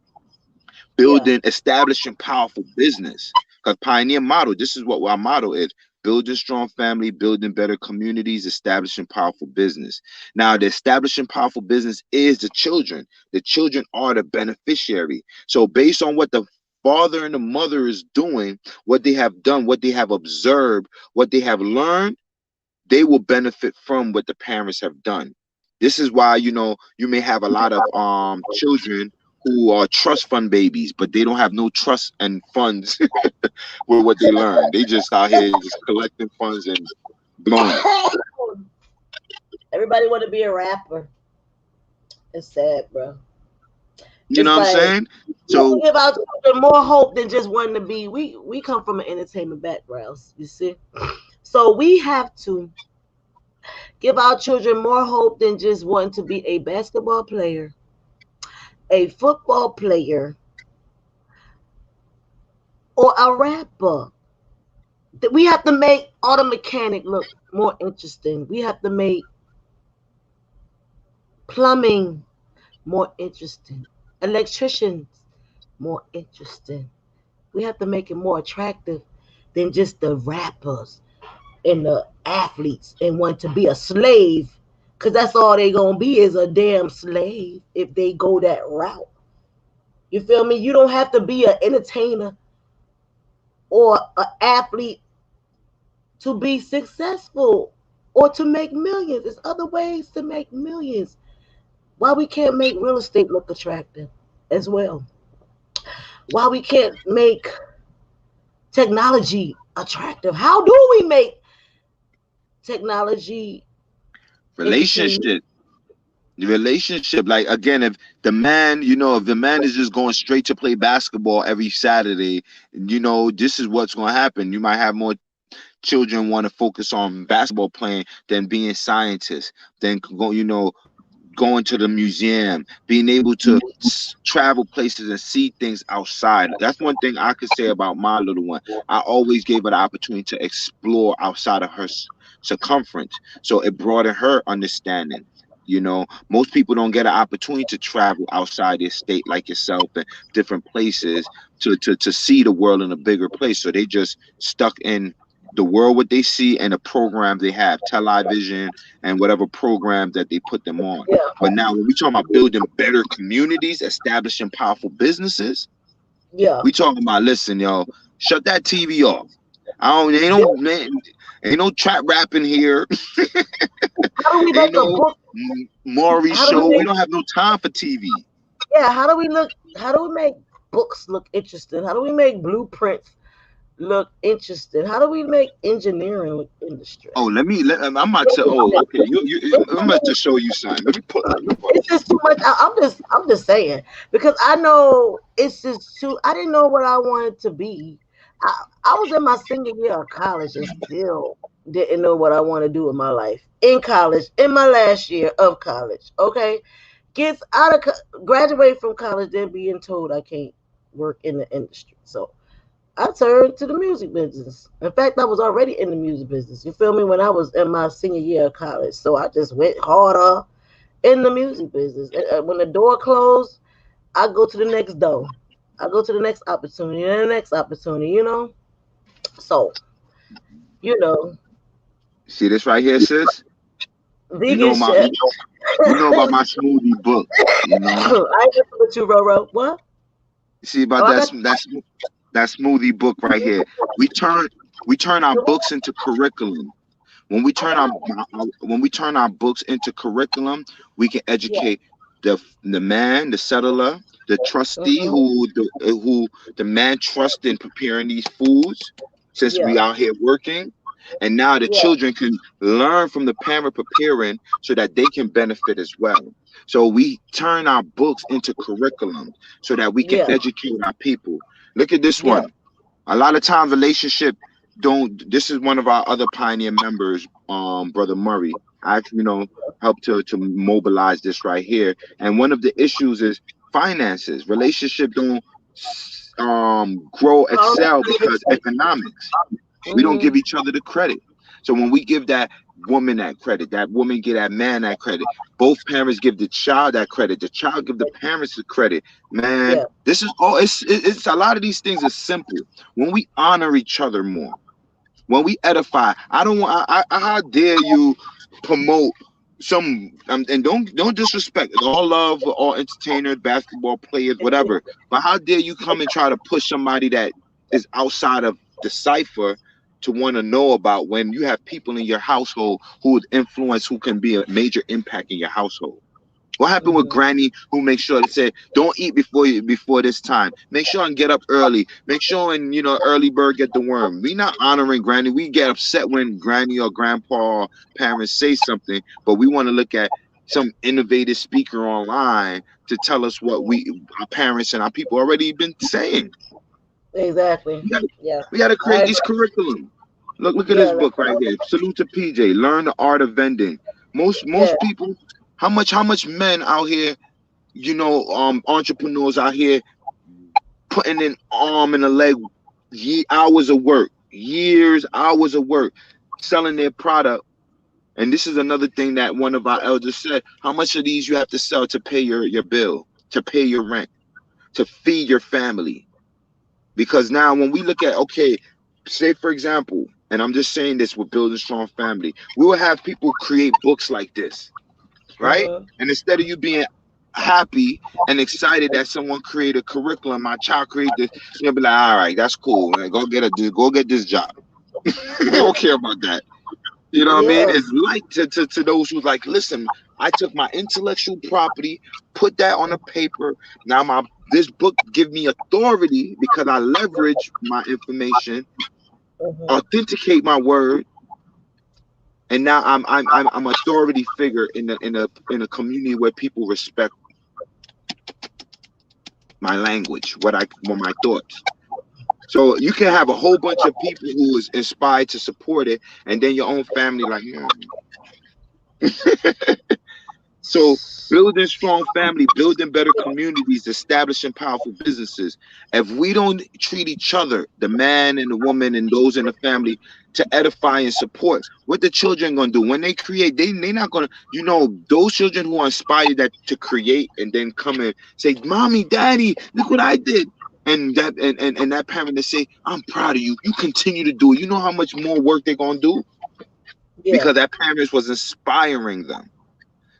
Yeah. building, establishing powerful business. Because pioneer model, this is what our motto is: building strong family, building better communities, establishing powerful business. Now, the establishing powerful business is the children. The children are the beneficiary. So, based on what the father and the mother is doing, what they have done, what they have observed, what they have learned, they will benefit from what the parents have done. This is why you may have a lot of children who are trust fund babies, but they don't have no trust and funds with what they learn. They just out here just collecting funds and blowing it. Everybody want to be a rapper. It's sad, bro. You know It's what I'm like saying? we have to So give our children more hope than just wanting to be. We come from an entertainment background, you see. So we have to give our children more hope than just wanting to be a basketball player, a football player, or a rapper. That we have to make auto mechanic look more interesting. We have to make plumbing more interesting, electricians more interesting. We have to make it more attractive than just the rappers and the athletes and want to be a slave. Cause that's all they gonna be is a damn slave if they go that route. You feel me? You don't have to be an entertainer or an athlete to be successful or to make millions. There's other ways to make millions. Why we can't make real estate look attractive as well? Why we can't make technology attractive? How do we make technology entertainment? relationship, the relationship, like again, if the man is just going straight to play basketball every Saturday, this is what's going to happen. You might have more children want to focus on basketball playing than being scientists, then go, going to the museum, being able to travel places and see things outside. That's one thing I could say about my little one. I always gave her the opportunity to explore outside of her circumference. So it broadened her understanding. Most people don't get an opportunity to travel outside their state like yourself and different places to see the world in a bigger place. So they just stuck in the world what they see and the program they have, television and whatever program that they put them on. Yeah, But now when we talking about building better communities, establishing powerful businesses, yeah. we talking about, listen, yo, shut that TV off. I don't ain't no trap rapping here. How do we Ain't make a no book? Maury How do we show. We make? don't have no time for TV. Yeah, how do we look? How do we make books look interesting? How do we make blueprints look interesting? How do we make engineering look interesting? Oh, I'm about to. Oh, okay. I'm about to show you something. Let me pull. It's just too much. I'm just saying because I know it's just too. I didn't know what I wanted to be. I was in my senior year of college and still didn't know what I want to do in my life. In college, in my last year of college, okay, gets out of graduate from college, then being told I can't work in the industry. So I turned to the music business. In fact, I was already in the music business. You feel me? When I was in my senior year of college, so I just went harder in the music business. When the door closed, I go to the next door. I go to the next opportunity and the next opportunity. So you know, See this right here, sis? You know vegan my chef. you know about my smoothie book. I ain't messing with you, Roro. What? See about Oh, I got that smoothie book right here. We turn we turn our you. books into curriculum. When we turn our books into curriculum, we can Yeah. educate the man, the settler, the trustee Hmm. who the man trusts in preparing these foods, since Yeah. we out here working. And now the Yeah. children can learn from the parent preparing so that they can benefit as well. So we turn our books into curriculum so that we can Yeah. educate our people. Look at this Yeah. one. A lot of times relationship don't this is one of our other pioneer members, brother Murray. I actually, helped to mobilize this right here. And one of the issues is finances. Relationship don't grow, excel because economics. We don't Hmm. give each other the credit. So when we give that woman that credit, that woman give that man that credit, both parents give the child that credit, the child give the parents the credit. Man, Yeah. this is all. It's a lot of these things are simple. When we honor each other more, when we edify. I don't want. How dare you promote some and don't disrespect all love, all entertainers, basketball players, whatever. But how dare you come and try to push somebody that is outside of the cipher to want to know about when you have people in your household who would influence, who can be a major impact in your household. What happened with Hmm. Granny who makes sure to say, don't eat before this time. Make sure and get up early. Make sure and early bird get the worm. We not honoring Granny. We get upset when Granny or Grandpa or parents say something, but we want to look at some innovative speaker online to tell us what our parents and our people already been saying. Exactly. We got Yeah. we got to I create agree. these curriculum. Look at this Yeah. book right here. Salute to PJ. Learn the art of vending. Yeah. Most people, how much men out here, entrepreneurs out here putting in arm and a leg, hours of work, years, hours of work, selling their product. And this is another thing that one of our elders said: how much of these you have to sell to pay your bill, to pay your rent, to feed your family? Because now when we look at, okay, say for example, and I'm just saying this with building strong family, we will have people create books like this, right? Hmm. And instead of you being happy and excited that someone created a curriculum, my child created this, you'll be like, all right, that's cool. Man. Go get this job. We don't care about that. You know what I mean? Yeah. It's like to those who's like, listen, I took my intellectual property, put that on a paper. Now this book give me authority because I leverage my information, Hmm. authenticate my word, and now I'm authority figure in a community where people respect my language, what my thoughts. So you can have a whole bunch of people who is inspired to support it, and then your own family like, So building strong family, building better communities, establishing powerful businesses. If we don't treat each other, the man and the woman and those in the family, to edify and support, what the children gonna do when they create? They not gonna, those children who are inspired that to create and then come and say, "Mommy, Daddy, look what I did." And that parent to say, "I'm proud of you. You continue to do it." You know how much more work they're gonna do Yeah. because that parent was inspiring them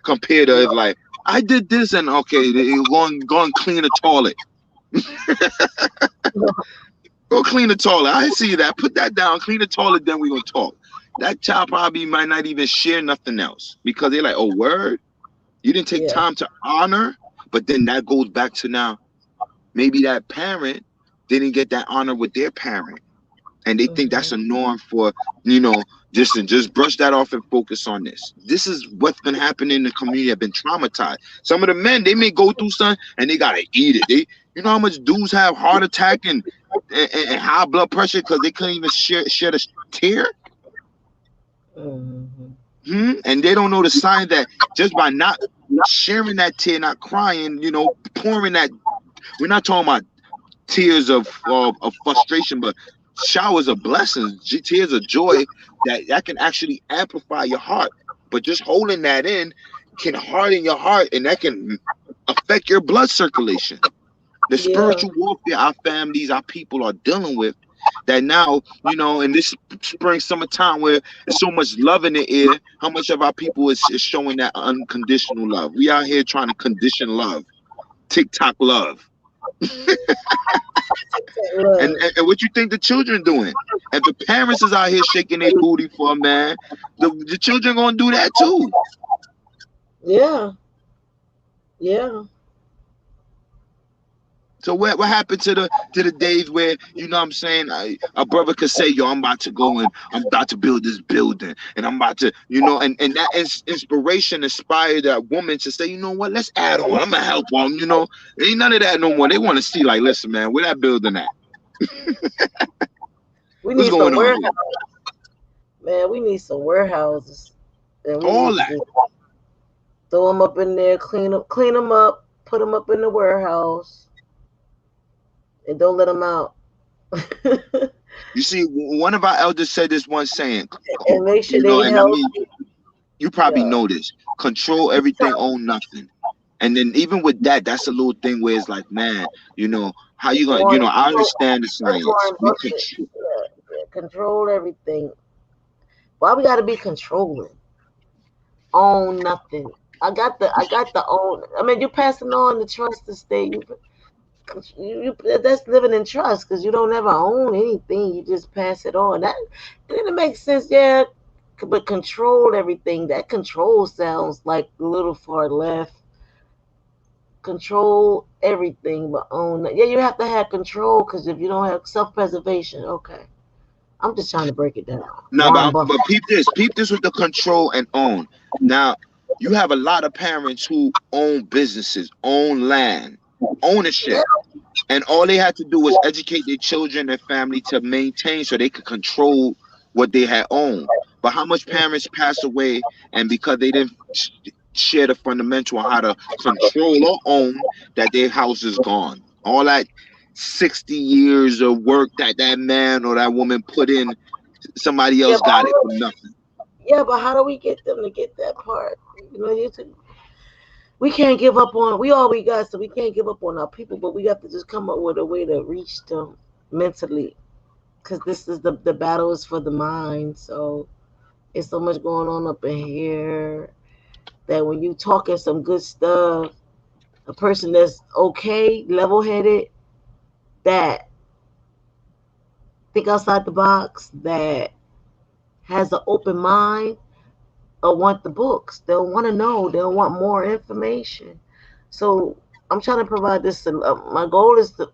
compared to if No. like I did this and okay, you go and clean the toilet. Go clean the toilet. I see that. Put that down. Clean the toilet. Then we gonna talk. That child probably might not even share nothing else because they're like, oh word, you didn't take Yeah. time to honor. But then that goes back to now maybe that parent didn't get that honor with their parent and they think that's Hmm. a norm for just brush that off and focus on this. This is what's been happening in the community. Have been traumatized. Some of the men they may go through something and they gotta eat it. You know how much dudes have heart attack and high blood pressure because they couldn't even share the tear. Hmm. And they don't know the sign that just by not sharing that tear, not crying, pouring that. We're not talking about tears of frustration, but showers of blessings, tears of joy that can actually amplify your heart. But just holding that in can harden your heart, and that can affect your blood circulation. The Yeah. spiritual warfare our families, our people are dealing with. That now, in this spring, summertime, where there's so much love in the air, how much of our people is showing that unconditional love? We out here trying to condition love, TikTok love. And, Look. and and what you think the children doing? If the parents is out here shaking their booty for a man, the children gonna do that too. Yeah. Yeah. So what happened to the days where what I'm saying a brother could say, yo, I'm about to go and I'm about to build this building and I'm about to and that inspiration inspired that woman to say, you know what, let's add on. I'm gonna help them. Ain't none of that no more. They want to see like, listen, man, where that building at? We What's need going some on warehouse. here? Man, we need some warehouses, and we All need to that. just throw them up in there, clean them up, put them up in the warehouse, and don't let them out. You see, one of our elders said this one saying, And make sure they and I healthy. mean, you probably Yeah. know this. Control everything, own nothing. And then even with that, that's a little thing where it's like, man, how you gonna, Warren, I understand the that's science. Warren Buffett. Yeah, yeah, control everything. Why we gotta be controlling? Own nothing. I got the own. I mean, you're passing on the trust estate. That's living in trust because you don't ever own anything. You just pass it on. That and then it makes sense, yeah. But control everything. That control sounds like a little far left. Control everything, but own. Yeah, you have to have control because if you don't have self-preservation, okay. I'm just trying to break it down. No, Warren but Buffett. but peep this with the control and own. Now, you have a lot of parents who own businesses, own land, Yeah, ownership. And all they had to do was educate their children and family to maintain so they could control what they had owned. But how much parents pass away and because they didn't share the fundamental on how to control or own that their house is gone. All that 60 years of work that man or that woman put in, somebody yeah, else got it for nothing. yeah, but how do we get them to get that part? We can't give up on. We all we got, so we can't give up on our people. But we have to just come up with a way to reach them mentally, because this is the battle is for the mind. So it's so much going on up in here that when you talking some good stuff, a person that's okay, level headed, that think outside the box, that has an open mind, or want the books. They'll want to know. They'll want more information. So I'm trying to provide this. My goal is to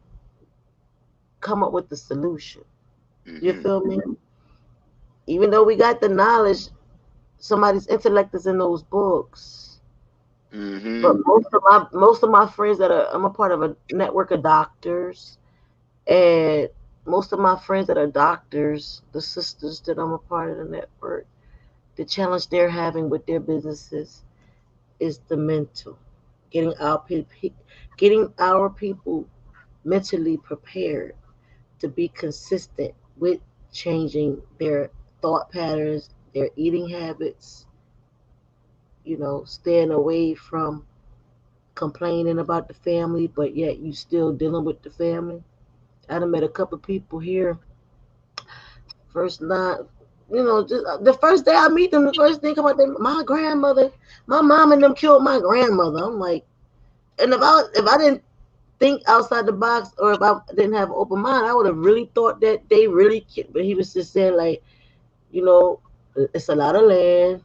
come up with the solution. You Hmm. feel me? Even though we got the knowledge, somebody's intellect is in those books. Hmm. But most of my friends that are I'm a part of a network of doctors, and most of my friends that are doctors, the sisters that I'm a part of the network, the challenge they're having with their businesses is the mental, getting our getting our people mentally prepared to be consistent with changing their thought patterns, their eating habits, staying away from complaining about the family, but yet you still dealing with the family. I done met a couple people here. First night, just the first day I meet them, the first thing come out, my grandmother, my mom and them killed my grandmother. I'm like, and if I didn't think outside the box, or if I didn't have an open mind, I would have really thought that they really killed. But he was just saying like, you know, it's a lot of land,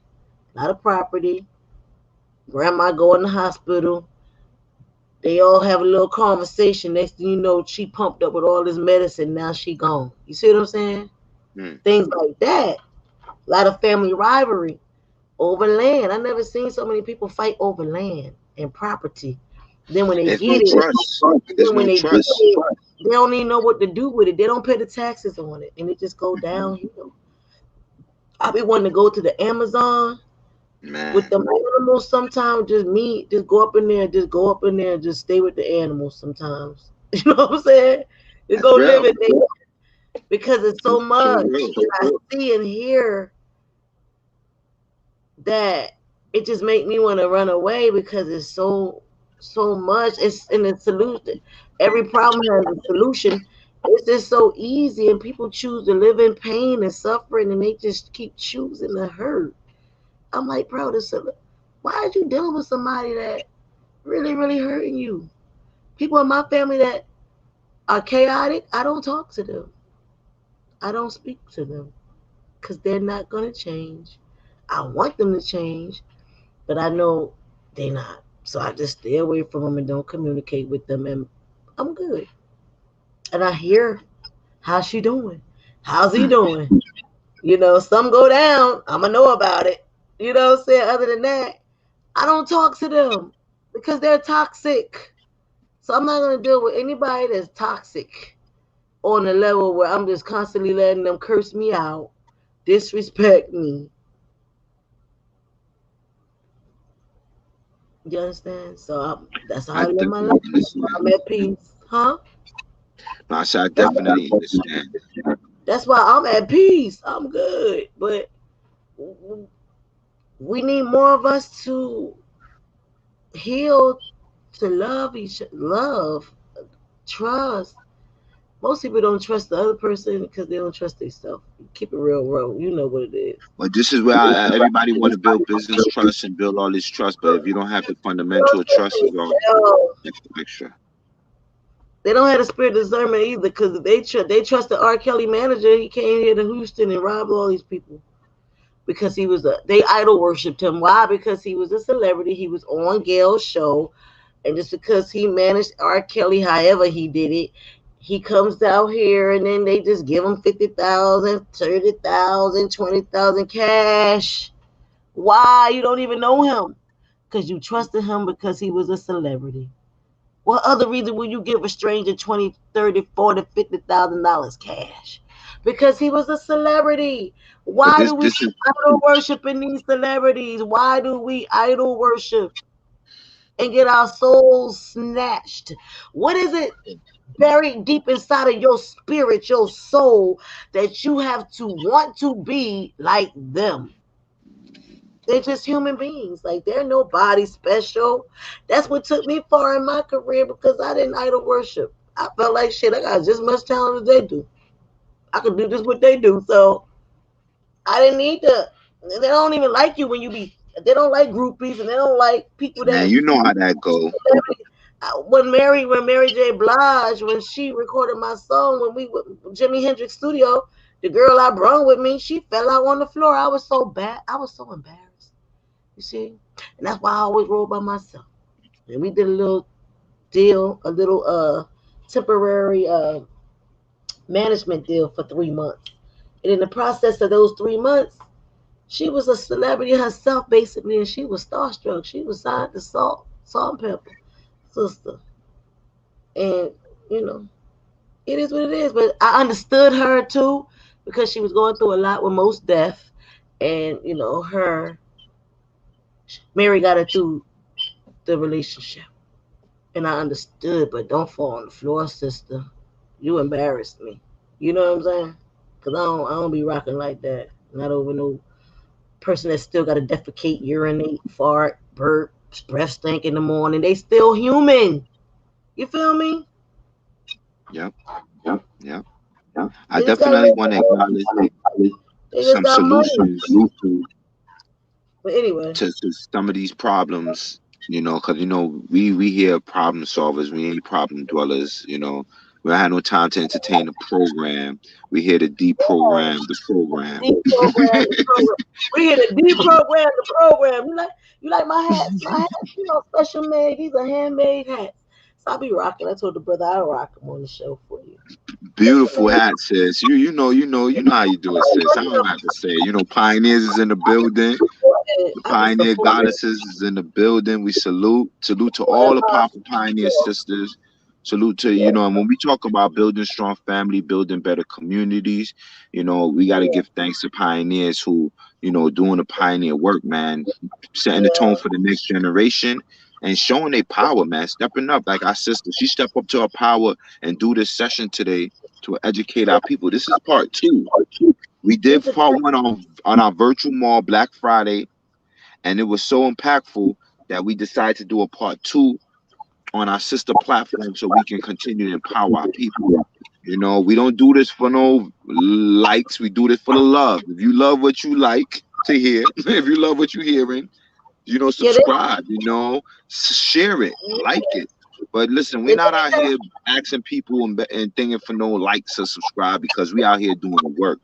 a lot of property. Grandma go in the hospital. They all have a little conversation. Next thing you know, she pumped up with all this medicine. Now she gone. You see what I'm saying? Hmm. Things like that. A lot of family rivalry over land. I never seen so many people fight over land and property. Then when they There's no get it, trust. There's then when no they get trust, it, they don't even know what to do with it. They don't pay the taxes on it, and it just go downhill. I be wanting to go to the Amazon with man. the animals sometimes. Just me, just go up in there, just go up in there, and just stay with the animals sometimes. You know what I'm saying? Just That's go live real. it there because it's so That's so much. real. I see and hear that it just make me want to run away because it's so much. It's in the solution. Every problem has a solution. It's just so easy, and people choose to live in pain and suffering, and they just keep choosing to hurt. I'm like, bro, why are you dealing with somebody that really, really hurting you? People in my family that are chaotic, I don't talk to them. I don't speak to them because they're not gonna change. I want them to change, but I know they're not. So I just stay away from them and don't communicate with them, and I'm good. And I hear how's she doing? How's he doing? Some go down. I'ma know about it. You know what I'm saying? Other than that, I don't talk to them because they're toxic. So I'm not gonna deal with anybody that's toxic on a level where I'm just constantly letting them curse me out, disrespect me. You understand? So that's how I I live my definitely life. understand. I'm at peace, huh? No, I said I definitely understand. That's why I'm at peace. I'm good. But we need more of us to heal, to love, trust. Most people don't trust the other person because they don't trust themselves. Keep it real, bro. You know what it is. But this is where everybody want to build business trust and build all this trust. But if you don't have the They fundamental don't of trust trust, it's all themselves. extra. They don't have the spirit of discernment either because they trust the R. Kelly manager. He came here to Houston and robbed all these people because they idol worshipped him. Why? Because he was a celebrity. He was on Gail's show, and just because he managed R. Kelly, however he did it, he comes out here and then they just give him 50,000, 30,000, 20,000 cash. Why? You don't even know him because you trusted him because he was a celebrity. What other reason would you give a stranger 20, 30, 40, $50,000 cash? Because he was a celebrity. But Why this do we this is idol worship in these celebrities? Why do we idol worship and get our souls snatched? What is it buried deep inside of your spirit, your soul, that you have to want to be like them? They're just human beings. Like they're nobody special. That's what took me far in my career because I didn't idol worship. I felt like shit. I got just much talent as they do. I could do just what they do. So I didn't need to. They don't even like you when you be. They don't like groupies and they don't like people man. that. You know how that go. When Mary J. Blige, when she recorded my song when we were Jimi Hendrix studio, the girl I brought with me, she fell out on the floor. I was so bad. I was so embarrassed. You see? And that's why I always roll by myself. And we did a little deal, a little temporary management deal for 3 months. And in the process of those 3 months, she was a celebrity herself, basically, and she was starstruck. She was signed to Salt and Pepper, sister. And, you know, It is what it is. But I understood her too because she was going through a lot with most death, and her Mary got her through the relationship, and I understood. But don't fall on the floor, sister. You embarrassed me. You know what I'm saying? Cause I don't be rocking like that. Not over no person that still got to defecate, urinate, fart, burp, breath stink in the morning. They still human. You feel me? Yep, yep. I They just gotta definitely make want to it. acknowledge They just some got money. solutions But anyway, to some of these problems, because we here problem solvers, we ain't problem dwellers. We don't have no time to entertain the program. We here to deprogram the program. deprogram the program. We here to deprogram the program. You like my hats? My hats, special made. These are handmade hats. So I be rocking. I told the brother I'll rock them on the show for you. Special Beautiful made. hat, sis. You know how you do it, sis. I don't have to say. Pioneers is in the building. The I be pioneer supporting. goddesses is in the building. We salute to all the Whatever. powerful pioneer sisters. Salute to, Yeah, and when we talk about building strong family, building better communities, we got to yeah, give thanks to pioneers who, doing the pioneer work, man, setting the tone yeah, for the next generation and showing their power, man, stepping up. Like our sister, she stepped up to her power and do this session today to educate our people. This is part two. We did This is part one on our virtual mall Black Friday, and it was so impactful that we decided to do a part two on our sister platform so we can continue to empower our people. We don't do this for no likes. We do this for the love. If you love what you like to hear, if you love what you're hearing, yeah. They, subscribe, share it, like it. But listen, we're they, not out here asking people and thinking for no likes or subscribe because we out here doing the work.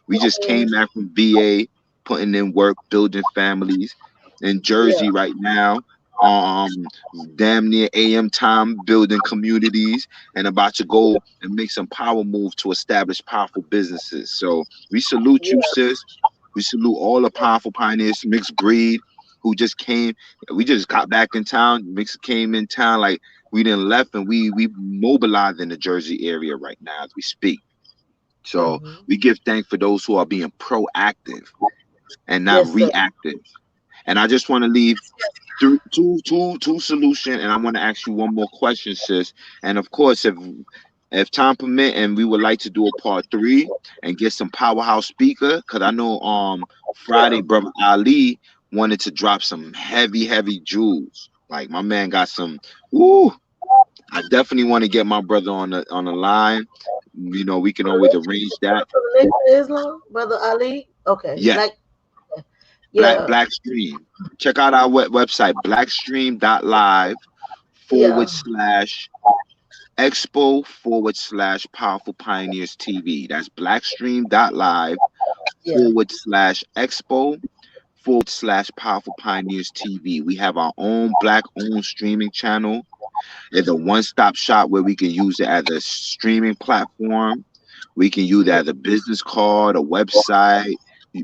We just came back from VA, putting in work, building families in yeah, Jersey right now. Um, damn near AM time, building communities, and about to go and make some power move to establish powerful businesses. So we salute you, yeah, sis. We salute all the powerful pioneers, mixed breed, who just came. We just got back in town. Mixed came in town like we didn't left, and we mobilized in the Jersey area right now as we speak. So hmm, we give thanks for those who are being proactive and not yes, sir. reactive. And I just want to leave two solution, and I want to ask you one more question, sis. And of course, if time permit, and we would like to do a part three and get some powerhouse speaker, because I know Yeah, Friday, brother Ali wanted to drop some heavy jewels. Like my man got some. Ooh, I definitely want to get my brother on the line. We can always arrange that. for the Nation of Islam, brother Ali. Okay, Yes, black. Yeah, Blackstream. Check out our website, blackstream.live forward yeah, slash expo forward slash powerful pioneers TV. That's blackstream.live yeah, forward slash expo forward slash powerful pioneers TV. We have our own black owned streaming channel. It's a one stop shop where we can use it as a streaming platform. We can use it as a business card, a website.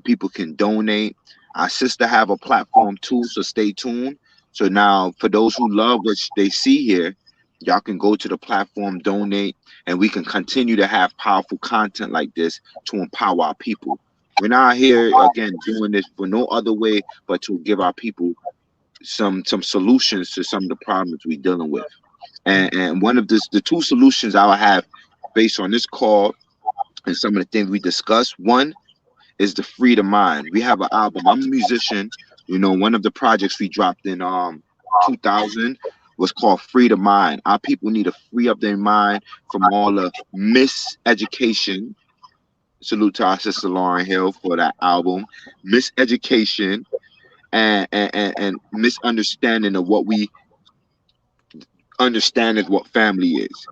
People can donate. Our sister have a platform too, so stay tuned. So now, for those who love what they see here, y'all can go to the platform, donate, and we can continue to have powerful content like this to empower our people. We're not here again doing this for no other way but to give our people some solutions to some of the problems we're dealing with. And one of the two solutions I'll have based on this call and some of the things we discussed. One is the free the mind. We have an album. I'm a musician. One of the projects we dropped in 2000 was called Free the Mind. Our people need to free up their mind from all the miseducation. Salute to our sister Lauren Hill for that album. Miseducation and misunderstanding of what we understand is what family is,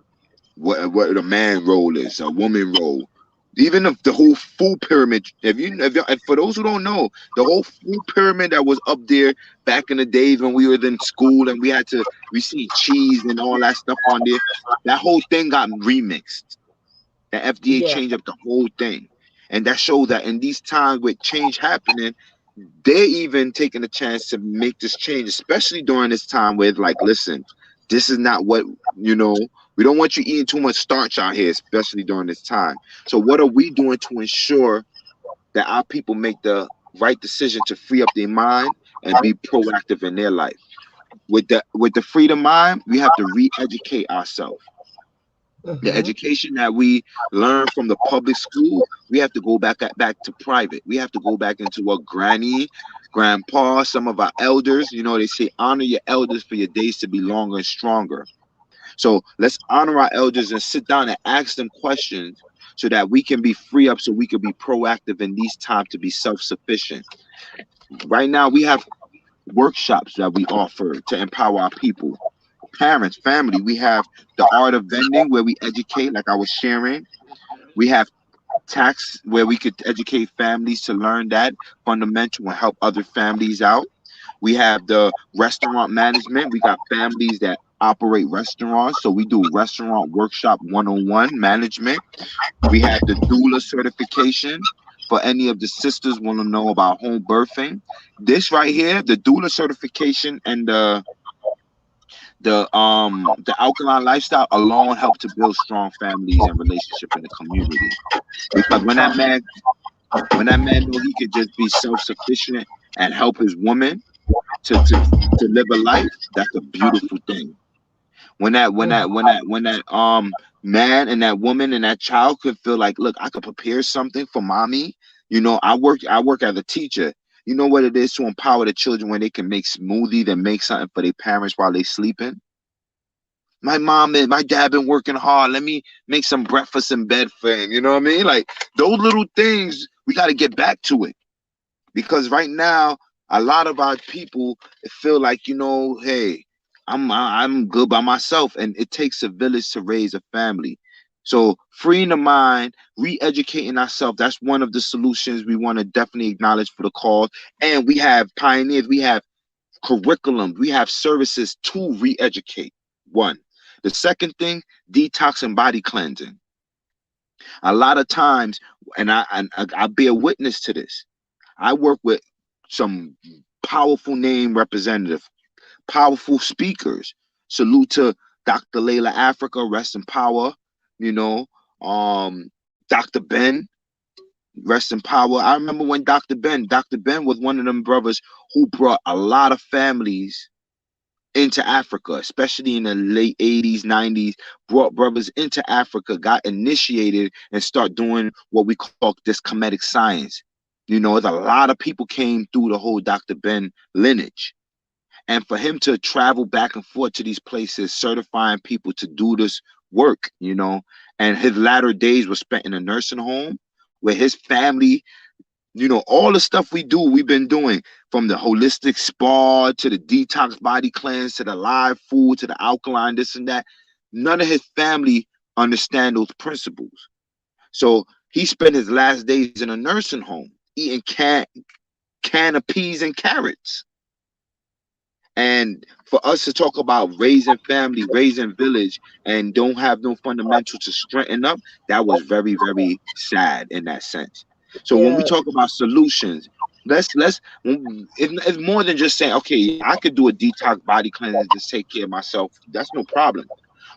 what a man role is, a woman role. Even if the whole food pyramid, if for those who don't know, the whole food pyramid that was up there back in the days when we were in school and we had to receive cheese and all that stuff on there, that whole thing got remixed. The FDA yeah, changed up the whole thing. And that shows that in these times with change happening, they're even taking a chance to make this change, especially during this time where it's like, listen, this is not what, you know, We don't want you eating too much starch out here, especially during this time. So what are we doing to ensure that our people make the right decision to free up their mind and be proactive in their life? With the freedom mind, we have to re-educate ourselves. The Mm-hmm. education that we learn from the public school, we have to go back to private. We have to go back into what granny, grandpa, some of our elders, they say honor your elders for your days to be longer and stronger. So let's honor our elders and sit down and ask them questions so that we can be free up, so we can be proactive in these times to be self-sufficient. Right now, we have workshops that we offer to empower our people. Parents, family, we have the art of vending where we educate, like I was sharing. We have tax where we could educate families to learn that fundamental and help other families out. We have the restaurant management. We got families that operate restaurants, so we do restaurant workshop 101 management. We have the doula certification for any of the sisters want to know about home birthing. This right here, the doula certification and the alkaline lifestyle alone help to build strong families and relationship in the community. Because when that man know he could just be self-sufficient and help his woman to live a life, that's a beautiful thing. When that man and that woman and that child could feel like, look, I could prepare something for mommy. I work as a teacher. You know what it is to empower the children when they can make smoothie, then make something for their parents while they sleeping. My mom and my dad been working hard. Let me make some breakfast in bed for him. You know what I mean? Like those little things, we got to get back to it. Because right now a lot of our people feel like, hey, I'm good by myself, and it takes a village to raise a family. So freeing the mind, re-educating ourselves, that's one of the solutions we want to definitely acknowledge for the cause. And we have pioneers, we have curriculum, we have services to re-educate. One. The second thing, detox and body cleansing. A lot of times, and I bear witness to this, I work with some powerful name representative, powerful speakers. Salute to Dr. Layla Africa, rest in power. You know, Dr. Ben, rest in power. I remember when Dr. Ben was one of them brothers who brought a lot of families into Africa, especially in the late 80s, 90s, brought brothers into Africa, got initiated and start doing what we call this comedic science. There's a lot of people came through the whole Dr. Ben lineage. And for him to travel back and forth to these places, certifying people to do this work, and his latter days were spent in a nursing home where his family, all the stuff we do, we've been doing from the holistic spa to the detox body cleanse to the live food to the alkaline, this and that. None of his family understand those principles. So he spent his last days in a nursing home eating can of peas and carrots. And for us to talk about raising family, raising village, and don't have no fundamental to strengthen up, that was very, very sad in that sense. So when we Yeah, talk about solutions, it's more than just saying, okay, yeah, I could do a detox body cleanse and just take care of myself. That's no problem.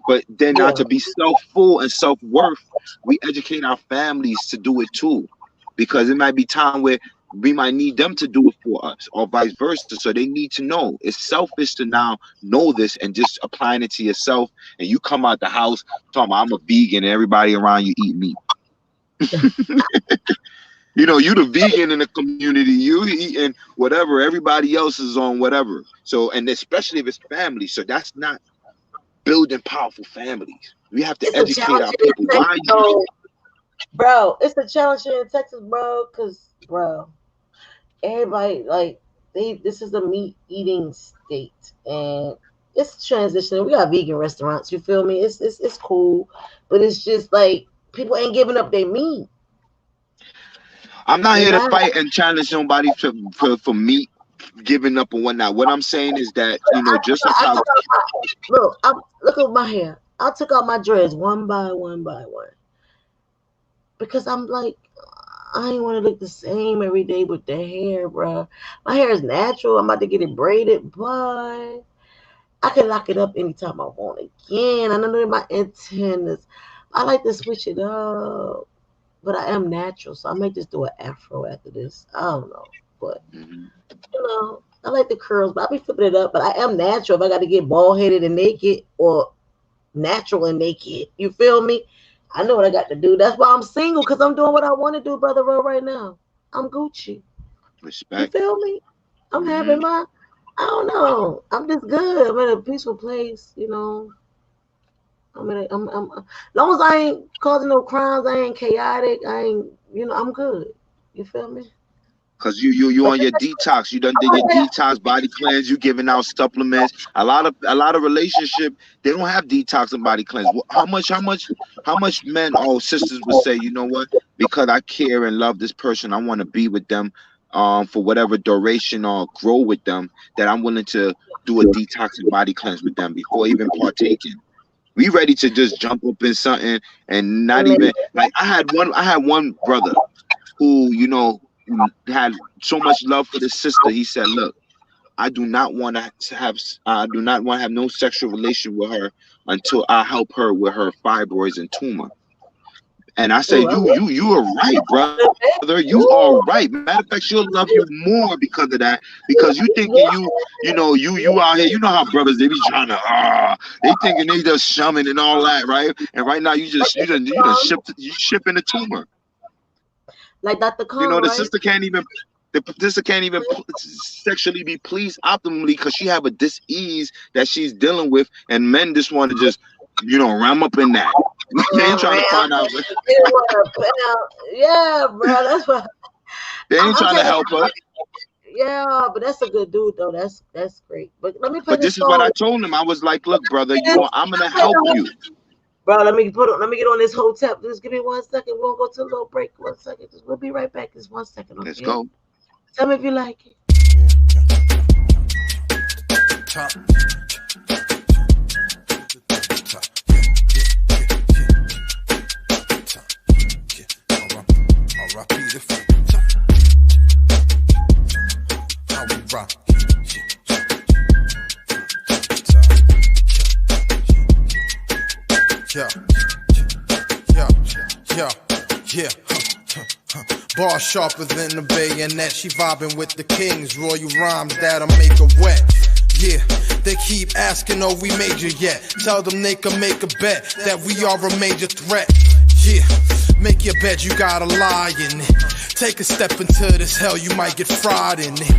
But then now yeah, to be self-full and self-worth, we educate our families to do it too. Because it might be time where we might need them to do it for us or vice versa. So they need to know. It's selfish to now know this and just applying it to yourself, and you come out the house talking about I'm a vegan and everybody around you eat meat. You the vegan in the community, you eating whatever, everybody else is on whatever. So, and especially if it's family. So that's not building powerful families. We have to it's a educate challenge our here people. in Why Texas, are you though, bro. It's a challenge here in Texas, bro. Cause, bro, everybody like this is a meat eating state, and it's transitioning. We got vegan restaurants. You feel me? It's cool, but it's just like people ain't giving up their meat. I'm not They here to not. fight and challenge nobody for me giving up and whatnot. What I'm saying is that, just like I how took out look. Look at my hair. I took out my dreads one by one by one because I'm like, I ain't want to look the same every day with the hair, bro. My hair is natural. I'm about to get it braided, but I can lock it up anytime I want again. I know my antennas. I like to switch it up, but I am natural, so I may just do an afro after this. I don't know, but Mhm. I like the curls, but I be flipping it up. But I am natural. If I got to get bald headed and naked, or natural and naked, you feel me? I know what I got to do. That's why I'm single, because I'm doing what I want to do, brother. Right now, I'm Gucci. You Respect. feel me? I'm Hmm. having my. I don't know. I'm just good. I'm in a peaceful place. As long as I ain't causing no crimes, I ain't chaotic. I ain't. I'm good. You feel me? Cause you But on your detox. You done I did your want that. detox body cleanse. You giving out supplements. A lot of relationship, they don't have detox and body cleanse. How much men or sisters would say, you know what? Because I care and love this person, I want to be with them, for whatever duration or grow with them, that I'm willing to do a detox and body cleanse with them before even partaking. We ready to just jump up in something and not Amen. even like I had one brother who, had so much love for this sister. He said, "Look, I do not want to have no sexual relation with her until I help her with her fibroids and tumor." And I said, Ooh, "You are right, brother. You are right. Ooh, Matter of fact, she'll love you more because of that. Because you thinking you out here. You know how brothers, they be trying to they thinking they just shumming and all that, right? And right now you just shipping the tumor. like Dr. You Khan, know, right? the sister can't even sexually be pleased optimally because she have a dis-ease that she's dealing with, and men just want to just ram up in that. They ain't trying to find out. Yeah, bro. That's what They ain't I'm trying to telling help her. you. Yeah, but that's a good dude though. That's great. But let me play But this this is what song. I told him. I was like, "Look, brother, I'm gonna Play help the you. Bro, let me get on this hotel. Just give me 1 second. We're gonna go to a little break. 1 second. We'll be right back. Just 1 second, Let's okay? go." Tell me if you like it. Yeah, yeah, yeah, yeah. Bar sharper than a bayonet. She vibing with the kings. Royal rhymes that'll make her wet. Yeah, they keep asking, are we major yet? Tell them they can make a bet that we are a major threat. Yeah, make your bed, you gotta lie in it. Take a step into this hell, you might get fried in it.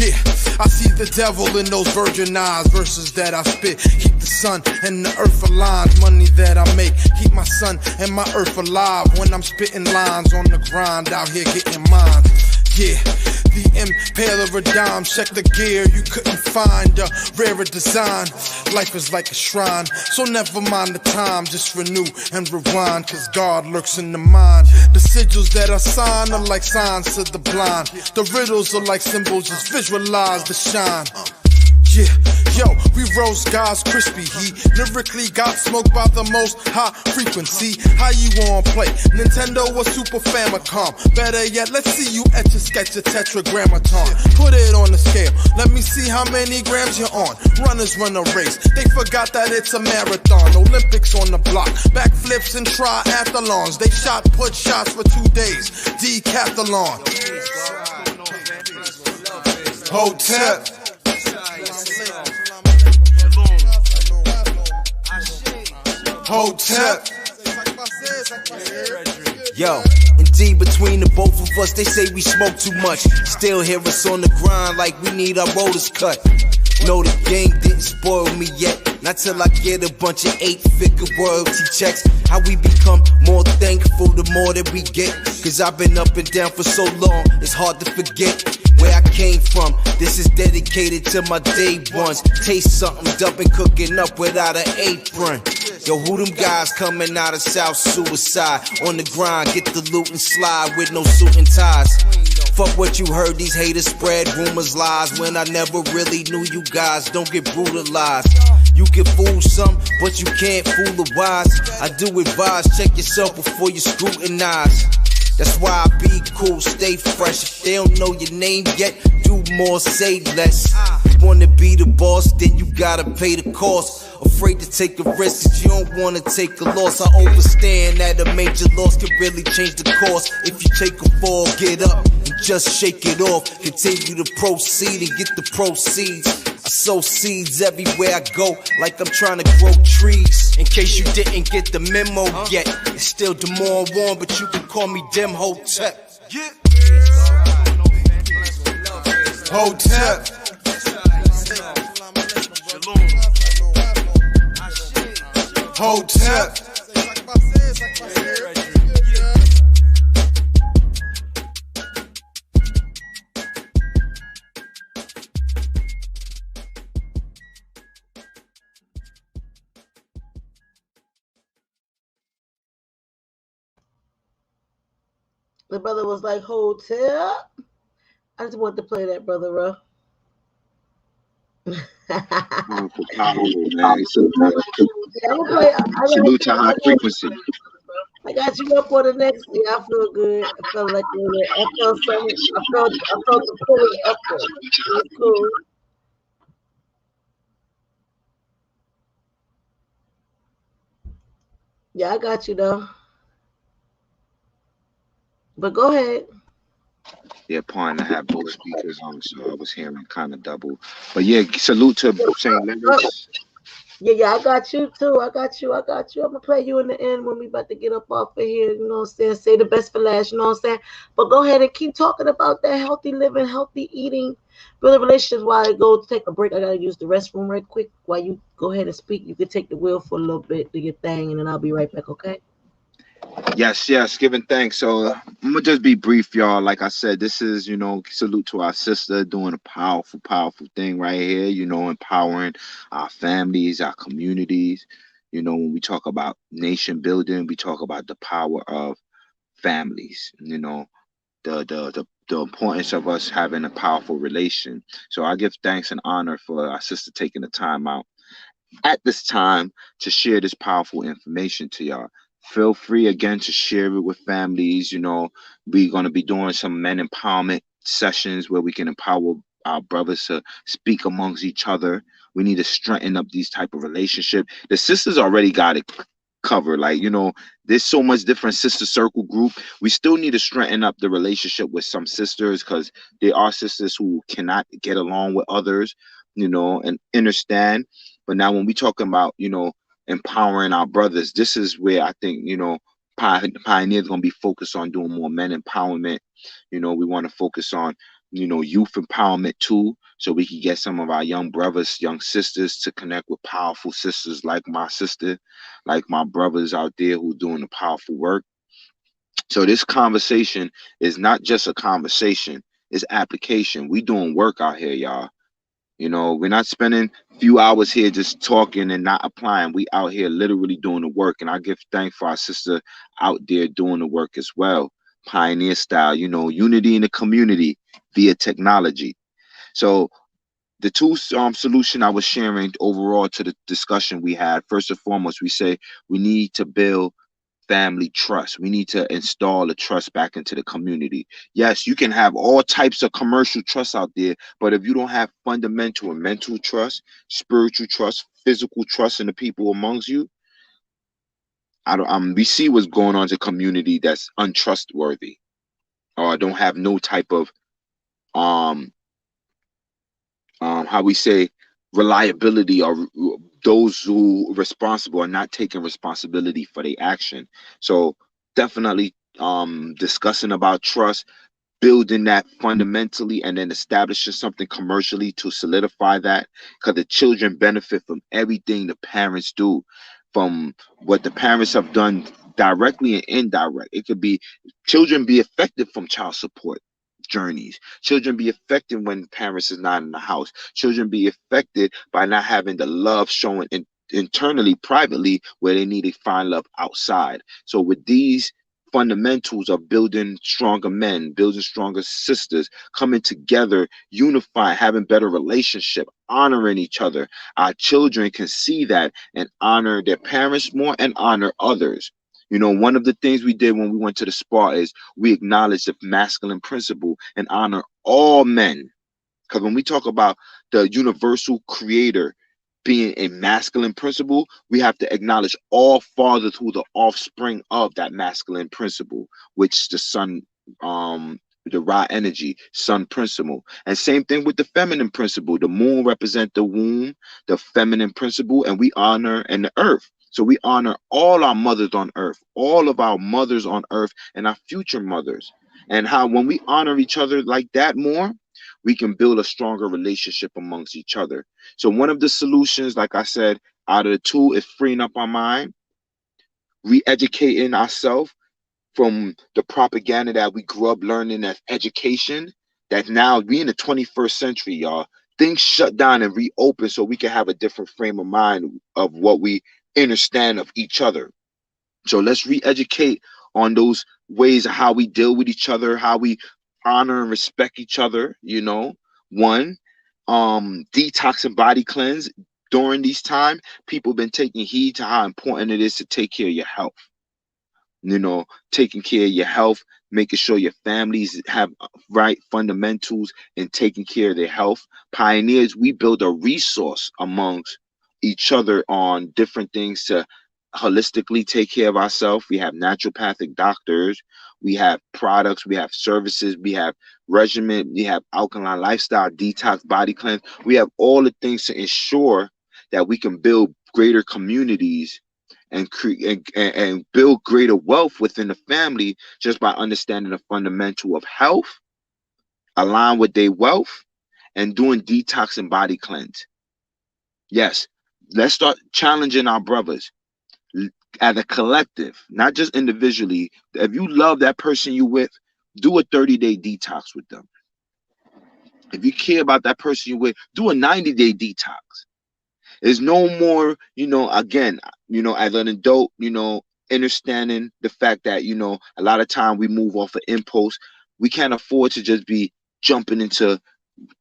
Yeah, I see the devil in those virgin eyes. Verses that I spit, keep the sun and the earth aligned. Money that I make, keep my sun and my earth alive. When I'm spitting lines on the grind, out here getting mine. Yeah, the impaler of dime. Check the gear, you couldn't find a rarer design. Life is like a shrine, so never mind the time. Just renew and rewind, cause God lurks in the mind. The sigils that I sign are like signs to the blind. The riddles are like symbols, just visualize the shine. Yeah, yo, we roast God's crispy heat. Lyrically got smoked by the most high frequency. How you wanna play? Nintendo or Super Famicom? Better yet, let's see you etch a sketch a tetragrammaton. Put it on the scale, let me see how many grams you're on. Runners run a race, they forgot that it's a marathon. Olympics on the block, backflips and triathlons. They put shots for 2 days, decathlon. Hotel. Hotel. Yo, indeed, between the both of us, they say we smoke too much. Still hear us on the grind like we need our rotors cut. No, the game didn't spoil me yet. Not till I get a bunch of 8-figure royalty checks. How we become more thankful the more that we get. Cause I've been up and down for so long, it's hard to forget where I came from. This is dedicated to my day ones. Taste something dumping, cooking up without an apron. Yo, who them guys coming out of South Suicide? On the grind, get the loot and slide with no suit and ties. Fuck what you heard, these haters spread rumors, lies. When I never really knew you guys, don't get brutalized. You can fool some, but you can't fool the wise. I do advise, check yourself before you scrutinize. That's why I be cool, stay fresh. If they don't know your name yet, do more, say less. wanna be the boss, then you gotta pay the cost. Afraid to take a risk, cause you don't wanna take a loss. I understand that a major loss can really change the course. If you take a fall, get up and just shake it off. Continue to proceed and get the proceeds. I sow seeds everywhere I go, like I'm trying to grow trees. In case you didn't get the memo yet, it's still Demore Warren, but you can call me Dem Hotep. Hotep. Hotep. The brother was like, hotel. I just wanted to play that, brother Ruff. Powerful, powerful, man. Salute to high frequency. I got you up on the next day. I feel good. I felt like I felt something. I felt the pulling upward. It was cool. Yeah, I got you though. But go ahead. Yeah, pardon, I have both speakers on, so I was hearing kind of double. But yeah, salute to St. Louis. Yeah, I got you too. I got you. I'm gonna play you in the end when we about to get up off of here. You know what I'm saying? Say the best for last. You know what I'm saying? But go ahead and keep talking about that healthy living, healthy eating, building relationships. While I go to take a break, I gotta use the restroom right quick. While you go ahead and speak, you can take the wheel for a little bit, do your thing, and then I'll be right back. Okay? Yes, yes, giving thanks. So I'm gonna just be brief, y'all. Like I said, this is, salute to our sister doing a powerful, powerful thing right here, empowering our families, our communities. When we talk about nation building, we talk about the power of families, the importance of us having a powerful relation. So I give thanks and honor for our sister taking the time out at this time to share this powerful information to y'all. Feel free again to share it with families. We're going to be doing some men empowerment sessions where we can empower our brothers to speak amongst each other. We need to strengthen up these type of relationship. The sisters already got it covered. Like, there's so much different sister circle group. We still need to strengthen up the relationship with some sisters because there are sisters who cannot get along with others, and understand. But now when we talking about, empowering our brothers, this is where I think, Pioneer's going to be focused on doing more men empowerment. We want to focus on, youth empowerment too, so we can get some of our young brothers, young sisters to connect with powerful sisters like my sister, like my brothers out there who doing the powerful work. So this conversation is not just a conversation, it's application. We doing work out here, y'all. We're not spending a few hours here just talking and not applying. We out here literally doing the work. And I give thanks for our sister out there doing the work as well. Pioneer style, unity in the community via technology. So the two solution I was sharing overall to the discussion we had, first and foremost, we say we need to build family trust. We need to install the trust back into the community. Yes, you can have all types of commercial trust out there, but if you don't have fundamental and mental trust, spiritual trust, physical trust in the people amongst you, we see what's going on in the community that's untrustworthy or don't have no type of how we say reliability, or those who responsible are not taking responsibility for their action. So definitely discussing about trust, building that fundamentally, and then establishing something commercially to solidify that, because the children benefit from everything the parents do, from what the parents have done directly and indirect. It could be children be affected from child support journeys. Children be affected when parents is not in the house. Children be affected by not having the love shown internally, privately, where they need to find love outside. So with these fundamentals of building stronger men, building stronger sisters, coming together, unifying, having better relationship, honoring each other, our children can see that and honor their parents more and honor others. One of the things we did when we went to the spa is we acknowledged the masculine principle and honor all men, Because when we talk about the universal creator being a masculine principle, we have to acknowledge all fathers who the offspring of that masculine principle, which the sun, the Ra energy, sun principle. And same thing with the feminine principle. The moon represent the womb, the feminine principle, and we honor and the earth. So we honor all our mothers on earth, all of our mothers on earth, and our future mothers. And how when we honor each other like that more, we can build a stronger relationship amongst each other. So one of the solutions, like I said, out of the two is freeing up our mind, re-educating ourselves from the propaganda that we grew up learning as education. That now we in the 21st century, y'all. Things shut down and reopen so we can have a different frame of mind of what we understand of each other. So let's re-educate on those ways of how we deal with each other, how we honor and respect each other, you know. One, detox and body cleanse. During these time, people been taking heed to how important it is to take care of your health. You know, taking care of your health, making sure your families have right fundamentals and taking care of their health. Pioneers, we build a resource amongst each other on different things to holistically take care of ourselves. We have naturopathic doctors, we have products, we have services, we have regimen, we have alkaline lifestyle, detox, body cleanse. We have all the things to ensure that we can build greater communities and create and build greater wealth within the family just by understanding the fundamental of health, align with their wealth, and doing detox and body cleanse. Yes, let's start challenging our brothers as a collective, not just individually. If you love that person you with, do a 30-day detox with them. If you care about that person you with, do a 90-day detox. There's no more, again, as an adult, understanding the fact that, a lot of time we move off of impulse. We can't afford to just be jumping into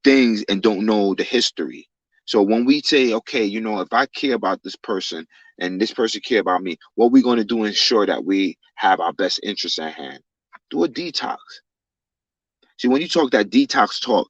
things and don't know the history. So when we say, okay, if I care about this person and this person care about me, what we're going to do ensure that we have our best interests at hand. Do a detox. See, when you talk that detox talk,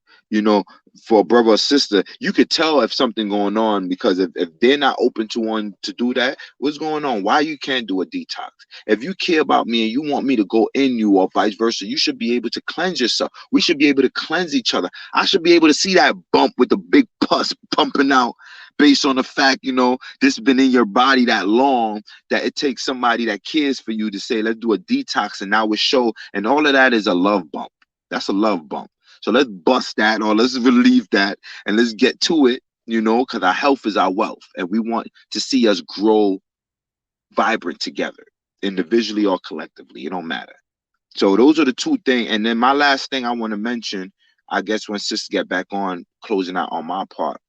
for a brother or sister, you could tell if something going on, because if they're not open to one to do that, what's going on? Why you can't do a detox? If you care about me and you want me to go in you or vice versa, you should be able to cleanse yourself. We should be able to cleanse each other. I should be able to see that bump with the big pus pumping out based on the fact, this has been in your body that long that it takes somebody that cares for you to say, let's do a detox, and now we show, and all of that is a love bump. That's a love bump. So let's bust that, or let's relieve that, and let's get to it, because our health is our wealth, and we want to see us grow vibrant together, individually or collectively. It don't matter. So those are the two things. And then my last thing I want to mention, I guess when sisters get back on, closing out on my part,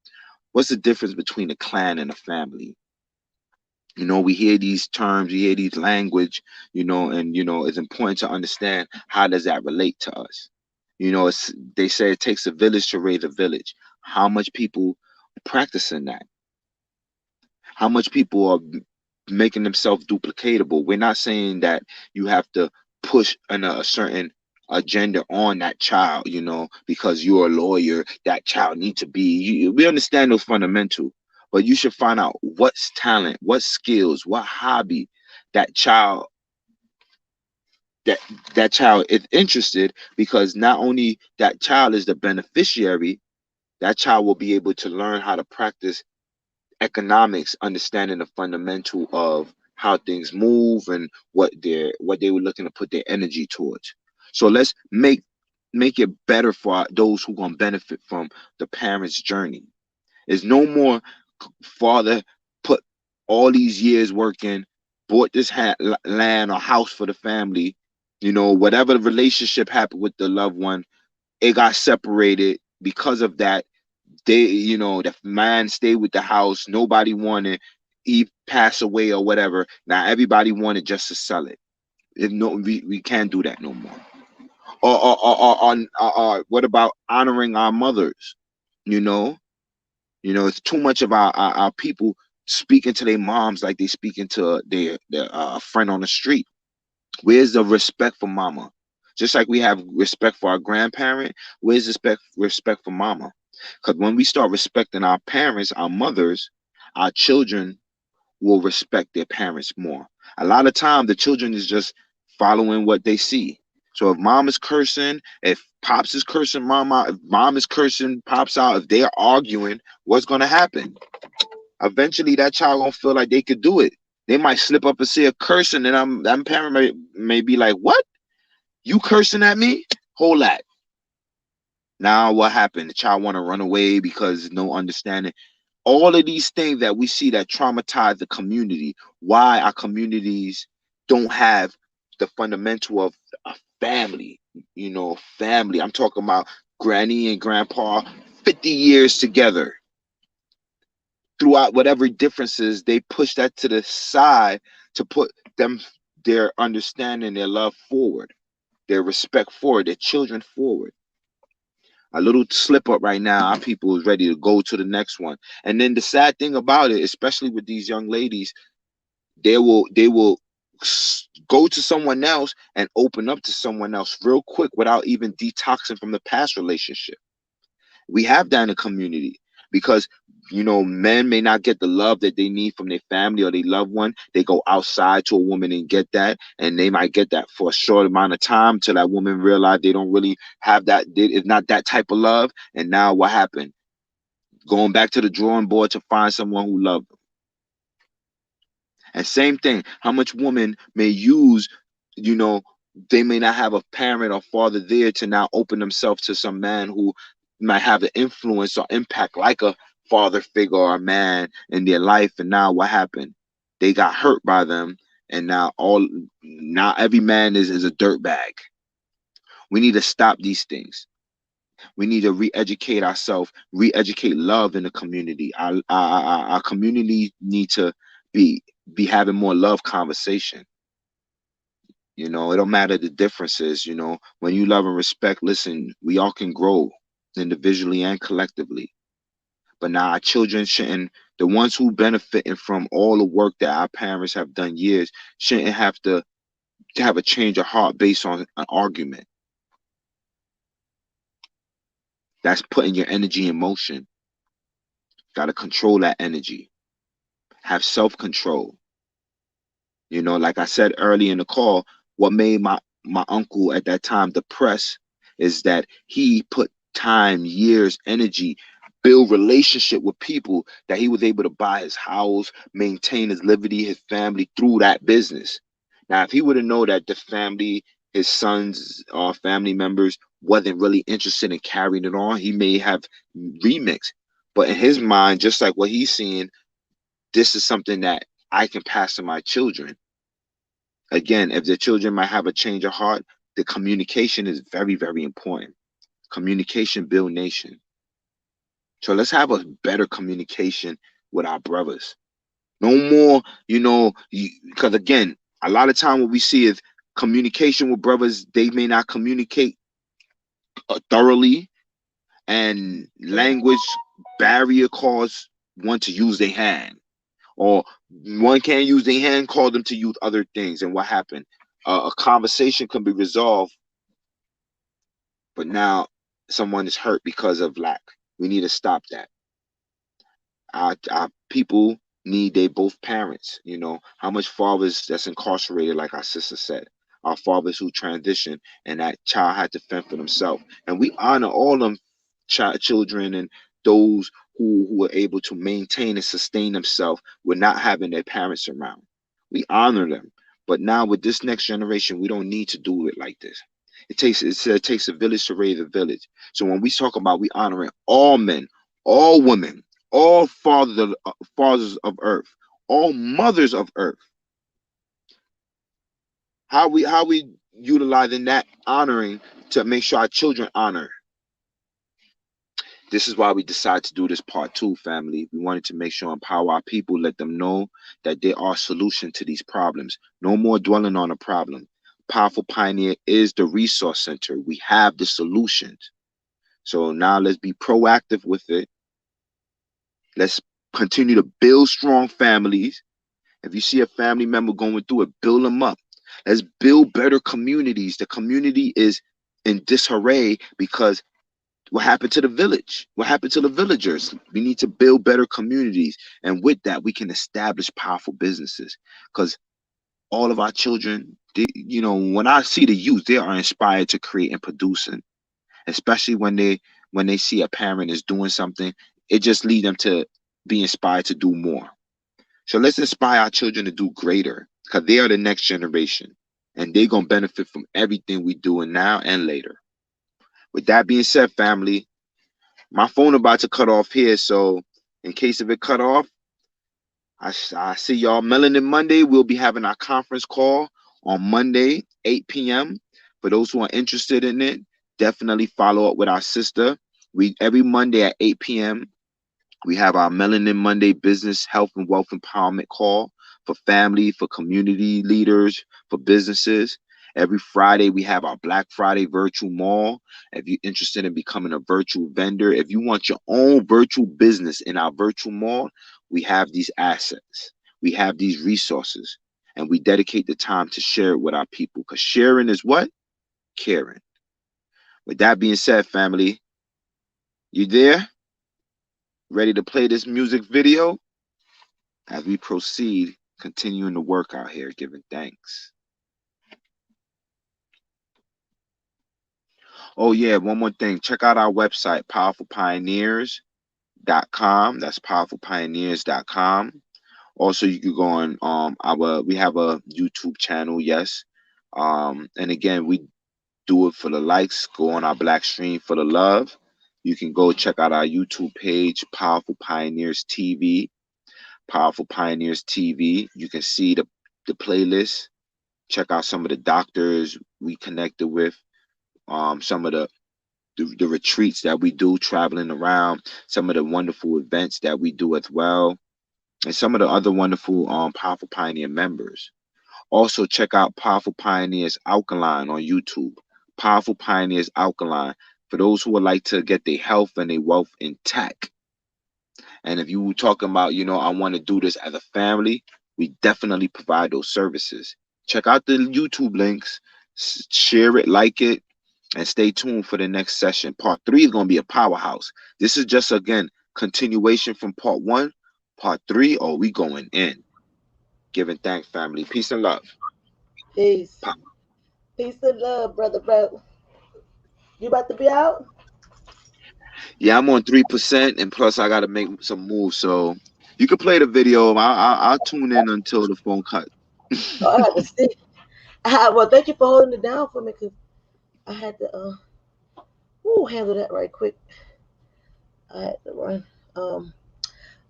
what's the difference between a clan and a family? We hear these terms, we hear these language, and it's important to understand how does that relate to us. They say it takes a village to raise a village. How much people practicing that? How much people are making themselves duplicatable? We're not saying that you have to push a certain agenda on that child, because you're a lawyer, that child needs to be. We understand those fundamentals, but you should find out what's talent, what skills, what hobby that child that child is interested, because not only that child is the beneficiary, that child will be able to learn how to practice economics, understanding the fundamental of how things move and what they were looking to put their energy towards. So let's make it better for those who gonna benefit from the parents' journey. There's no more father put all these years working, bought this land or house for the family, whatever the relationship happened with the loved one, it got separated because of that. The man stayed with the house, nobody wanted, he passed away or whatever. Now everybody wanted just to sell it. We can't do that no more. Or what about honoring our mothers? It's too much of our people speaking to their moms like they speaking to their friend on the street. Where's the respect for mama? Just like we have respect for our grandparent, where's respect for mama? Because when we start respecting our parents, our mothers, our children will respect their parents more. A lot of time, the children is just following what they see. So if mom is cursing, if pops is cursing mom out, if mom is cursing pops out, if they're arguing, what's gonna happen? Eventually, that child gonna feel like they could do it. They might slip up and say a cursing, and that parent may be like, "What? You cursing at me? Hold that." Now what happened? The child want to run away because no understanding. All of these things that we see that traumatize the community. Why our communities don't have the fundamental of a family. Family. I'm talking about granny and grandpa, 50 years together. Throughout whatever differences, they push that to the side to put their understanding, their love forward, their respect forward, their children forward. A little slip up right now, our people is ready to go to the next one. And then the sad thing about it, especially with these young ladies, they will go to someone else and open up to someone else real quick without even detoxing from the past relationship. We have that in the community because men may not get the love that they need from their family or their loved one. They go outside to a woman and get that, and they might get that for a short amount of time till that woman realize they don't really have that. It's not that type of love. And now what happened? Going back to the drawing board to find someone who loves them. And same thing, how much women may use, you know, they may not have a parent or father there to now open themselves to some man who might have an influence or impact like a father figure or a man in their life. And now what happened? They got hurt by them. And now every man is a dirtbag. We need to stop these things. We need to re-educate ourselves, re-educate love in the community. Our community need to be having more love conversation. It don't matter the differences. When you love and respect, listen, we all can grow individually and collectively. But now our children shouldn't, the ones who benefiting from all the work that our parents have done years, shouldn't have to have a change of heart based on an argument. That's putting your energy in motion. Got to control that energy. Have self-control. Like I said early in the call, what made my uncle at that time depressed is that he put time, years, energy, build relationship with people that he was able to buy his house, maintain his liberty, his family through that business. Now, if he would have known that the family, his sons or family members wasn't really interested in carrying it on, he may have remixed. But in his mind, just like what he's seeing, this is something that I can pass to my children. Again, if the children might have a change of heart, the communication is very, very important. Communication build nation. So let's have a better communication with our brothers. No more, because again, a lot of time what we see is communication with brothers, they may not communicate thoroughly, and language barrier cause one to use their hand. Or one can't use their hand, call them to use other things. And what happened? A conversation can be resolved, but now someone is hurt because of lack. We need to stop that. Our people need they both parents. How much fathers that's incarcerated, like our sister said, our fathers who transitioned and that child had to fend for themselves. And we honor all them children and those who are able to maintain and sustain themselves with not having their parents around. We honor them. But now with this next generation, we don't need to do it like this. It takes a village to raise a village. So when we talk about we honoring all men, all women, all fathers of earth, all mothers of earth, how we utilizing that honoring to make sure our children honor. This is why we decided to do this part 2, family. We wanted to make sure empower our people, let them know that there are solutions to these problems. No more dwelling on a problem. Powerful Pioneer is the resource center. We have the solutions. So now let's be proactive with it. Let's continue to build strong families. If you see a family member going through it, build them up. Let's build better communities. The community is in disarray because What happened to the village? What happened to the villagers? We need to build better communities. And with that, we can establish powerful businesses. Because all of our children, when I see the youth, they are inspired to create and produce, and especially when they see a parent is doing something, it just leads them to be inspired to do more. So let's inspire our children to do greater, because they are the next generation, and they're gonna benefit from everything we doing now and later. With that being said, family, my phone about to cut off here, so in case of it cut off, I see y'all Melanin Monday. We'll be having our conference call on Monday, 8 p.m. For those who are interested in it, definitely follow up with our sister. We every Monday at 8 p.m. We have our Melanin Monday Business Health and Wealth Empowerment call for family, for community leaders, for businesses. Every Friday, we have our Black Friday virtual mall. If you're interested in becoming a virtual vendor, if you want your own virtual business in our virtual mall, we have these assets, we have these resources, and we dedicate the time to share it with our people, because sharing is what? Caring. With that being said, family, you there? Ready to play this music video? As we proceed, continuing to work out here, giving thanks. Oh yeah, one more thing. Check out our website, powerfulpioneers.com. That's powerfulpioneers.com. Also, you can go on we have a YouTube channel, yes. And again, we do it for the likes. Go on our Black stream for the love. You can go check out our YouTube page, Powerful Pioneers TV. Powerful Pioneers TV. You can see the playlist. Check out some of the doctors we connected with. Some of the retreats that we do traveling around. Some of the wonderful events that we do as well, and some of the other wonderful Powerful Pioneer members. Also, check out Powerful Pioneers Alkaline on YouTube. Powerful Pioneers Alkaline for those who would like to get their health and their wealth intact. And if you were talking about, I want to do this as a family, we definitely provide those services. Check out the YouTube links, share it, like it, and stay tuned for the next session. Part 3 is going to be a powerhouse. This is just, again, continuation from part 1. Part 3, we going in. Giving thanks, family. Peace and love. Peace. Peace and love, brother, bro. You about to be out? Yeah, I'm on 3%, and plus I got to make some moves. So you can play the video. I'll tune in until the phone cut. Oh, I had to see. Well, thank you for holding it down for me, because I had to handle that right quick. I had to run. All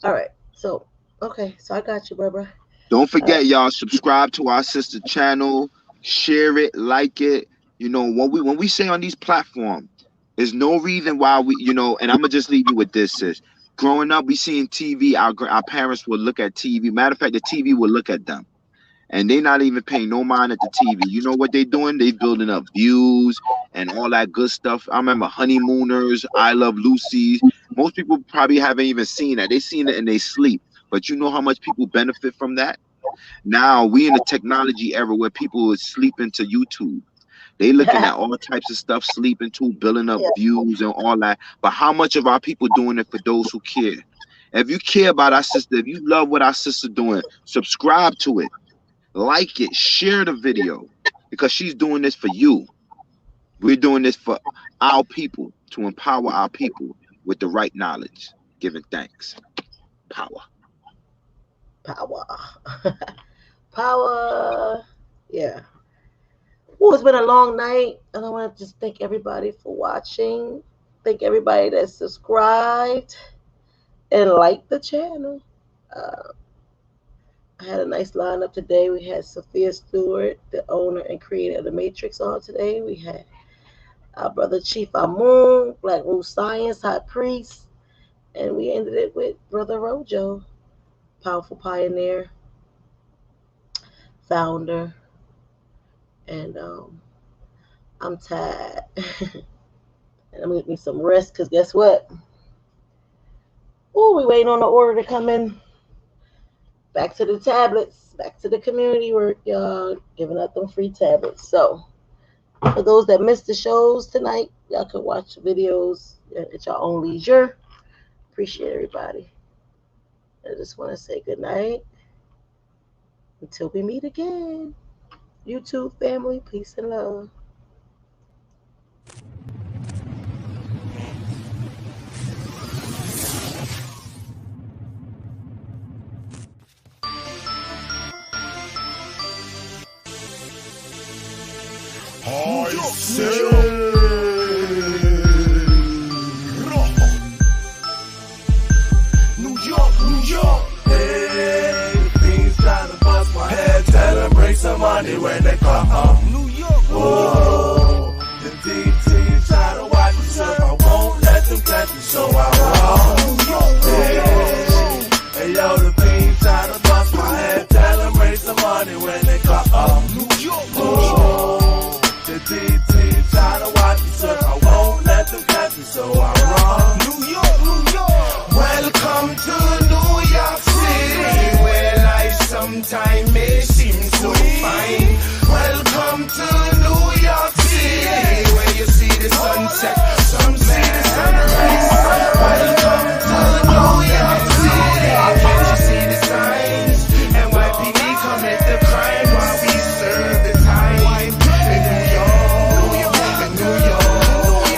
right. So, okay. So I got you, brother. Don't All right. forget, y'all, subscribe to our sister channel, share it, like it. When we say on these platforms, there's no reason why and I'm gonna just leave you with this, sis. Growing up, we seen TV. Our parents would look at TV. Matter of fact, the TV would look at them, and they not even paying no mind at the TV. You know what they doing? They building up views and all that good stuff. I remember Honeymooners, I Love Lucy. Most people probably haven't even seen that. They seen it in they sleep. But you know how much people benefit from that? Now we in the technology era where people is sleeping to YouTube. They looking at all types of stuff, sleeping to, building up Yeah. views and all that. But how much of our people doing it for those who care? If you care about our sister, if you love what our sister doing, subscribe to it, like it, share the video, because she's doing this for you. We're doing this for our people, to empower our people with the right knowledge, giving thanks. Power. Power. Power. Yeah. Well, it's been a long night, and I want to just thank everybody for watching. Thank everybody that subscribed and liked the channel. Uh, I had a nice lineup today. We had Sophia Stewart, the owner and creator of the Matrix, on today. We had our brother Chief Amun, Black Rule Science, High Priest, and we ended it with Brother Rojo, powerful pioneer, founder, and I'm tired. And I'm gonna get me some rest, because guess what? Oh, we waiting on the order to come in. Back to the tablets, back to the community work, y'all. Giving out them free tablets. So For those that missed the shows tonight, y'all can watch the videos at your own leisure. Appreciate everybody. I just want to say good night until we meet again. YouTube family, peace and love. I say, New York, New York. Hey, things trying to bust my head. Tell them bring some money when they come. New York, Oh, the DT try to watch me, so I won't let them catch me, so I run. New York, Hey, yo, the things try to bust my head. Tell them bring some money when they come. New York, Oh, the DT try to watch me, so I won't let them catch me, so I run. New York, New York. Welcome to New York City, where life sometimes may seem so fine. Welcome to New York City, where you see the sunset, some see the sunrise. Welcome to New York City, can't you see the signs? NYPD commit the crime while we serve the time. In New York, in New York,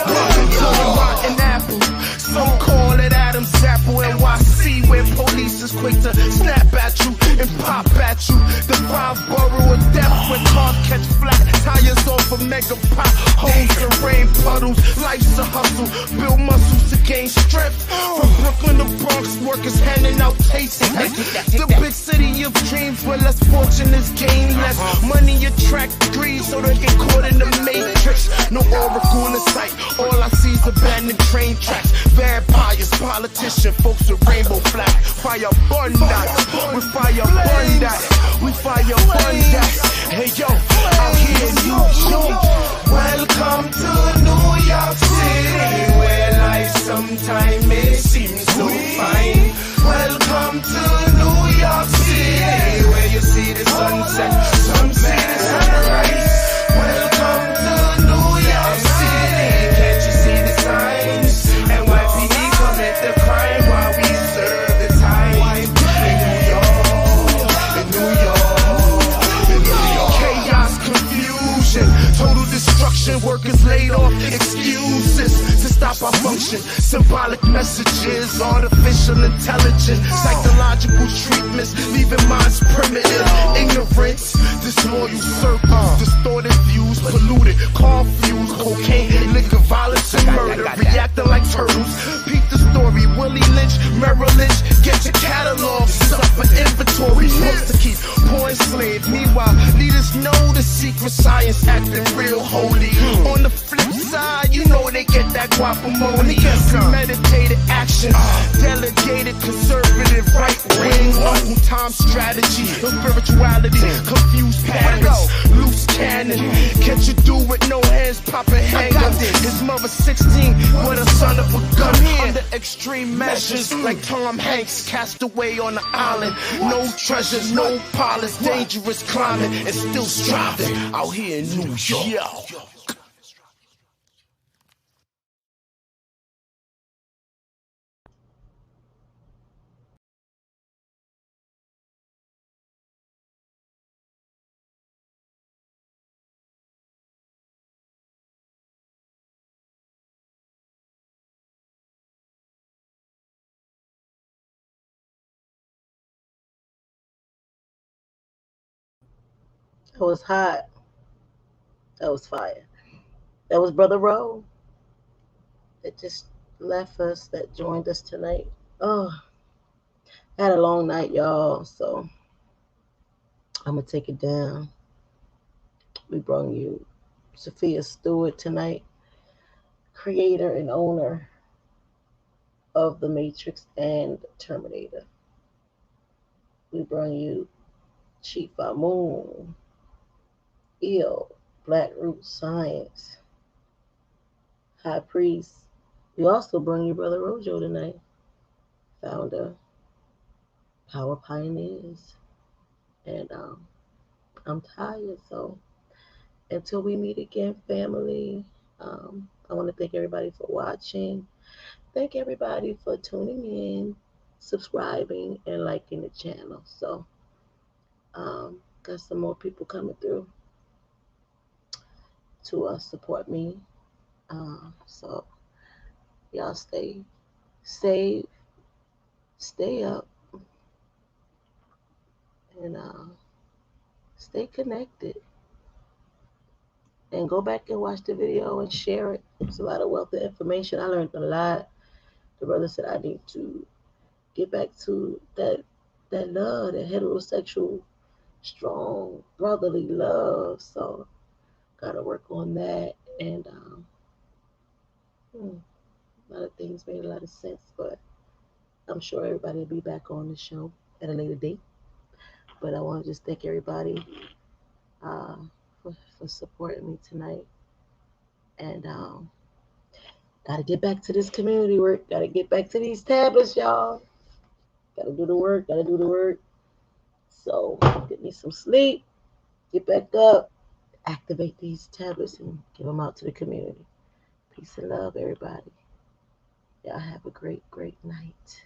welcome to the Rotten Apple. Some call it Adam's apple. NYC, where police is quick to snap at you and pop at you. The 5 borough of death when cars catch flat tires off of mega potholes and rain puddles. Life's a hustle, build muscles to gain strength. From Brooklyn to Bronx, workers handing out taste tests. The big city of dreams where less fortune is gained, less money attract greed, so they get caught in the matrix. No oracle in sight, all I see is abandoned train tracks. Vampires, politicians, folks with rainbow flag. Fire burn that, we fire burn that, we fire burn that. Hey yo, out here in New York. Welcome to New York City, where life sometimes may seem so fine. Welcome to New York City, where you see the sunset, some see the sunrise. Welcome to New York City, can't you see the signs? NYPD commit the crime while we serve the time. In New York, in New York, in New York. Chaos, confusion, total destruction, workers laid off, excuses to stop our function. Symbolic messages, artificial intelligence, psychological treatments, leaving minds primitive. Ignorance, disloyal circles, distorted views, polluted, confused, cocaine, liquor, violence, and murder, reacting like turtles. Peep the story, Willie Lynch, Merrill Lynch, get your catalog, suffer inventory, supposed to keep poor enslaved. Meanwhile, leaders know the secret science, acting real holy. On the flip side, you know they get that guacamole. Premeditated action, delegated conservative right wing, Uncle Tom strategy, spirituality, confused parents, loose cannon. Can't you do with no hands, popping handguns? His mother 16 with a son of a gun. Under extreme measures, like Tom Hanks, cast away on the island. No treasures, no pilots, dangerous climbing, and still striving out here in New York. That was hot. That was fire. That was Brother Roe that just left us, that joined us tonight. Oh, I had a long night, y'all, so I'm going to take it down. We brought you Sophia Stewart tonight, creator and owner of The Matrix and Terminator. We brought you Chief Amun, Ill, Black Root Science, High Priest. We also bring you Brother Rojo tonight, founder, Power Pioneers. And I'm tired, so Until we meet again, family, I want to thank everybody for watching. Thank everybody for tuning in, subscribing, and liking the channel. So, got some more people coming through to support me. So, y'all stay safe, stay up, and stay connected. And go back and watch the video and share it. It's a lot of wealth of information. I learned a lot. The brother said I need to get back to that love, that heterosexual, strong brotherly love. So gotta work on that. And a lot of things made a lot of sense, but I'm sure everybody will be back on the show at a later date. But I want to just thank everybody uh, for supporting me tonight. And gotta get back to this community work. Gotta get back to these tablets, y'all. Gotta do the work. Gotta do the work. So get me some sleep. Get back up. Activate these tablets and give them out to the community. Peace and love, everybody. Y'all have a great, great night.